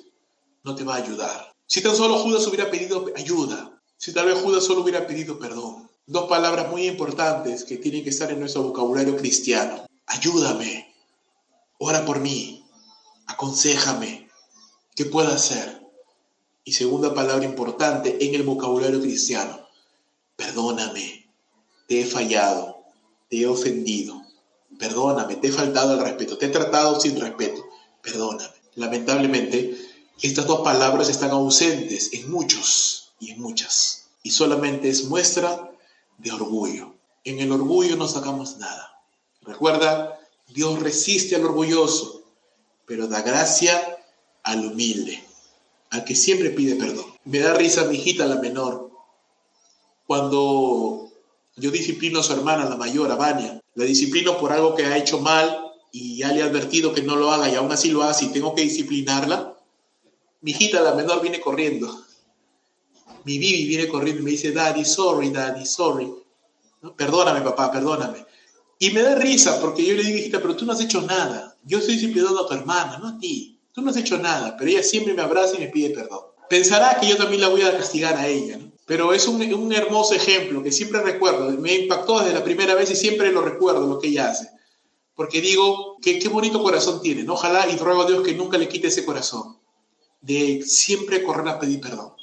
no te va a ayudar. Si tan solo Judas hubiera pedido ayuda, si tal vez Judas solo hubiera pedido perdón. Dos palabras muy importantes que tienen que estar en nuestro vocabulario cristiano. Ayúdame, ora por mí, aconséjame, ¿qué puedo hacer? Y segunda palabra importante en el vocabulario cristiano, perdóname. Te he fallado, te he ofendido, perdóname, te he faltado al respeto, te he tratado sin respeto, perdóname. Lamentablemente, estas dos palabras están ausentes en muchos y en muchas, y solamente es muestra de orgullo. En el orgullo no sacamos nada. Recuerda, Dios resiste al orgulloso, pero da gracia al humilde. al que siempre pide perdón. Me da risa mi hijita, la menor, cuando yo disciplino a su hermana, la mayor, a Vania. La disciplino por algo que ha hecho mal y ya le he advertido que no lo haga y aún así lo hace y tengo que disciplinarla. Mi hijita, la menor, viene corriendo. Mi Bibi viene corriendo y me dice, Daddy, sorry, ¿no? Perdóname, papá, perdóname. Y me da risa porque yo le digo, hijita, pero tú no has hecho nada. Yo estoy disciplinando a tu hermana, no a ti. Tú no has hecho nada, pero ella siempre me abraza y me pide perdón. Pensará que yo también la voy a castigar a ella, ¿no? Pero es un hermoso ejemplo que siempre recuerdo. Me impactó desde la primera vez y siempre lo recuerdo, lo que ella hace. Porque digo, qué bonito corazón tiene, ¿no? Ojalá y ruego a Dios que nunca le quite ese corazón. De siempre correr a pedir perdón.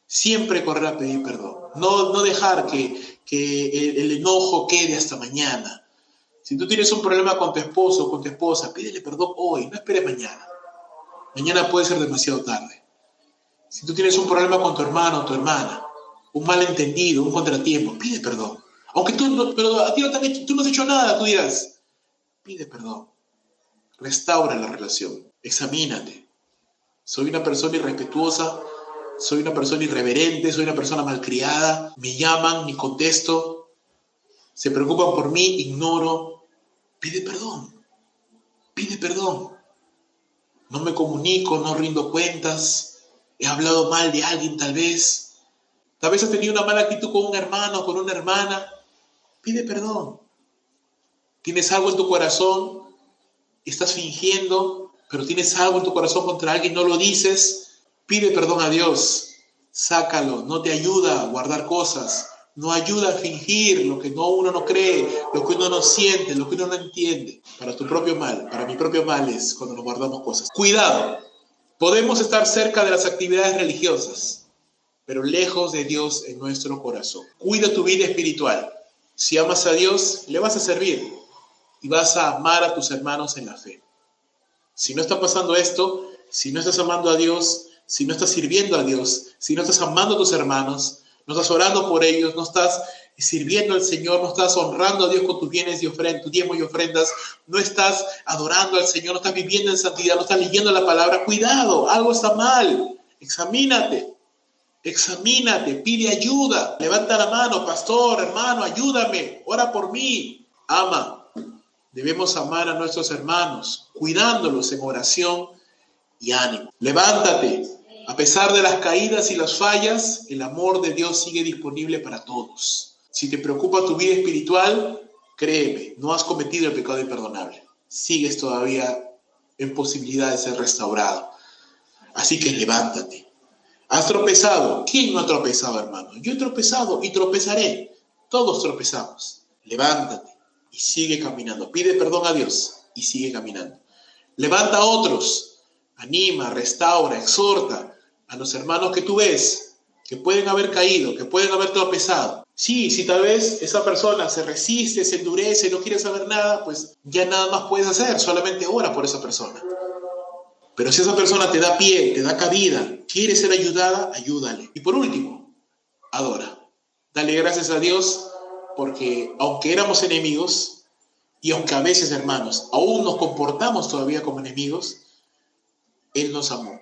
Siempre correr a pedir perdón. No dejar que el enojo quede hasta mañana. Si tú tienes un problema con tu esposo o con tu esposa, pídele perdón hoy, no esperes mañana. Mañana puede ser demasiado tarde. Si tú tienes un problema con tu hermano o tu hermana, un malentendido, un contratiempo, pide perdón. Aunque pero a ti no te han hecho, tú no has hecho nada, tú dirás, pide perdón. Restaura la relación. Examínate. Soy una persona irrespetuosa, soy una persona irreverente, soy una persona malcriada, me llaman, ni contesto, se preocupan por mí, ignoro. Pide perdón. Pide perdón. No me comunico, no rindo cuentas, he hablado mal de alguien tal vez has tenido una mala actitud con un hermano o con una hermana, pide perdón. Tienes algo en tu corazón, estás fingiendo, pero tienes algo en tu corazón contra alguien, no lo dices, pide perdón a Dios, sácalo, no te ayuda a guardar cosas, no ayuda a fingir lo que uno no cree, lo que uno no siente, lo que uno no entiende. Para tu propio mal, para mi propio mal es cuando nos guardamos cosas. Cuidado, podemos estar cerca de las actividades religiosas, pero lejos de Dios en nuestro corazón. Cuida tu vida espiritual. Si amas a Dios, le vas a servir y vas a amar a tus hermanos en la fe. Si no está pasando esto, si no estás amando a Dios, si no estás sirviendo a Dios, si no estás amando a tus hermanos, no estás orando por ellos, no estás sirviendo al Señor, no estás honrando a Dios con tus bienes y ofrendas, tus diezmos y ofrendas, no estás adorando al Señor, no estás viviendo en santidad, no estás leyendo la palabra, cuidado, algo está mal, examínate, pide ayuda, levanta la mano, pastor, hermano, ayúdame, ora por mí, ama. Debemos amar a nuestros hermanos, cuidándolos en oración y ánimo. Levántate. A pesar de las caídas y las fallas, el amor de Dios sigue disponible para todos. Si te preocupa tu vida espiritual, créeme, no has cometido el pecado imperdonable. Sigues todavía en posibilidad de ser restaurado. Así que levántate. ¿Has tropezado? ¿Quién no ha tropezado, hermano? Yo he tropezado y tropezaré. Todos tropezamos. Levántate y sigue caminando. Pide perdón a Dios y sigue caminando. Levanta a otros. Anima, restaura, exhorta a los hermanos que tú ves, que pueden haber caído, que pueden haber tropezado. Sí, si tal vez esa persona se resiste, se endurece, no quiere saber nada, pues ya nada más puedes hacer, solamente ora por esa persona. Pero si esa persona te da pie, te da cabida, quiere ser ayudada, ayúdale. Y por último, adora. Dale gracias a Dios porque aunque éramos enemigos y aunque a veces, hermanos, aún nos comportamos todavía como enemigos, Él nos amó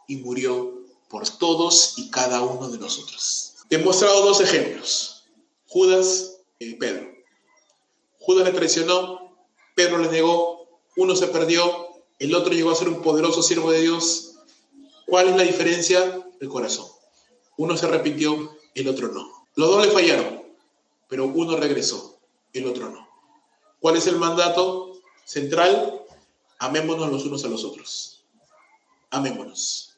y murió por todos y cada uno de nosotros. Te he mostrado dos ejemplos, Judas y Pedro. Judas le traicionó, Pedro le negó, uno se perdió, el otro llegó a ser un poderoso siervo de Dios. ¿Cuál es la diferencia? El corazón. Uno se arrepintió, el otro no. Los dos le fallaron, pero uno regresó, el otro no. ¿Cuál es el mandato central? Amémonos los unos a los otros. Amémonos.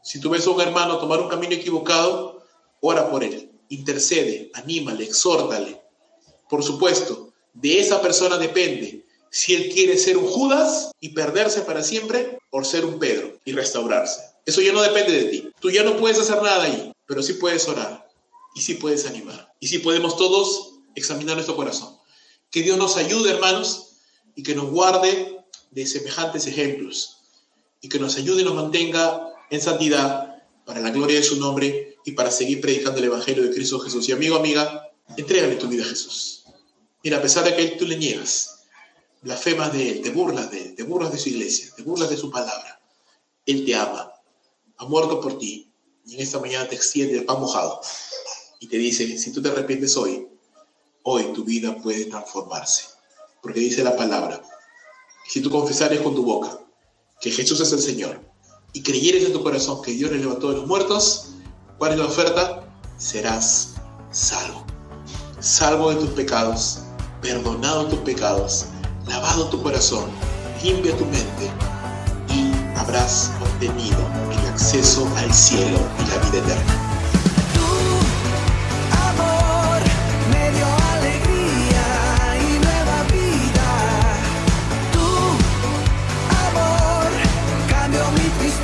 Si tú ves a un hermano tomar un camino equivocado, ora por él, intercede, anímale, exhórtale. Por supuesto, de esa persona depende si él quiere ser un Judas y perderse para siempre o ser un Pedro y restaurarse. Eso ya no depende de ti. Tú ya no puedes hacer nada ahí, pero sí puedes orar y sí puedes animar. Y sí podemos todos examinar nuestro corazón. Que Dios nos ayude, hermanos, y que nos guarde de semejantes ejemplos y que nos ayude y nos mantenga en santidad para la gloria de su nombre y para seguir predicando el Evangelio de Cristo Jesús. Y amigo, amiga, entrégale tu vida a Jesús. Mira, a pesar de que tú le niegas, blasfemas de Él, te burlas de su iglesia, te burlas de su palabra, Él te ama. ha muerto por ti, y en esta mañana te extiende el pan mojado y te dice, si tú te arrepientes hoy tu vida puede transformarse. Porque dice la palabra, si tú confesares con tu boca que Jesús es el Señor y creyeres en tu corazón que Dios le levantó de los muertos, ¿cuál es la oferta? Serás salvo. Salvo de tus pecados, perdonado tus pecados, lavado tu corazón, limpia tu mente y habrás obtenido el acceso al cielo y la vida eterna. Tristeza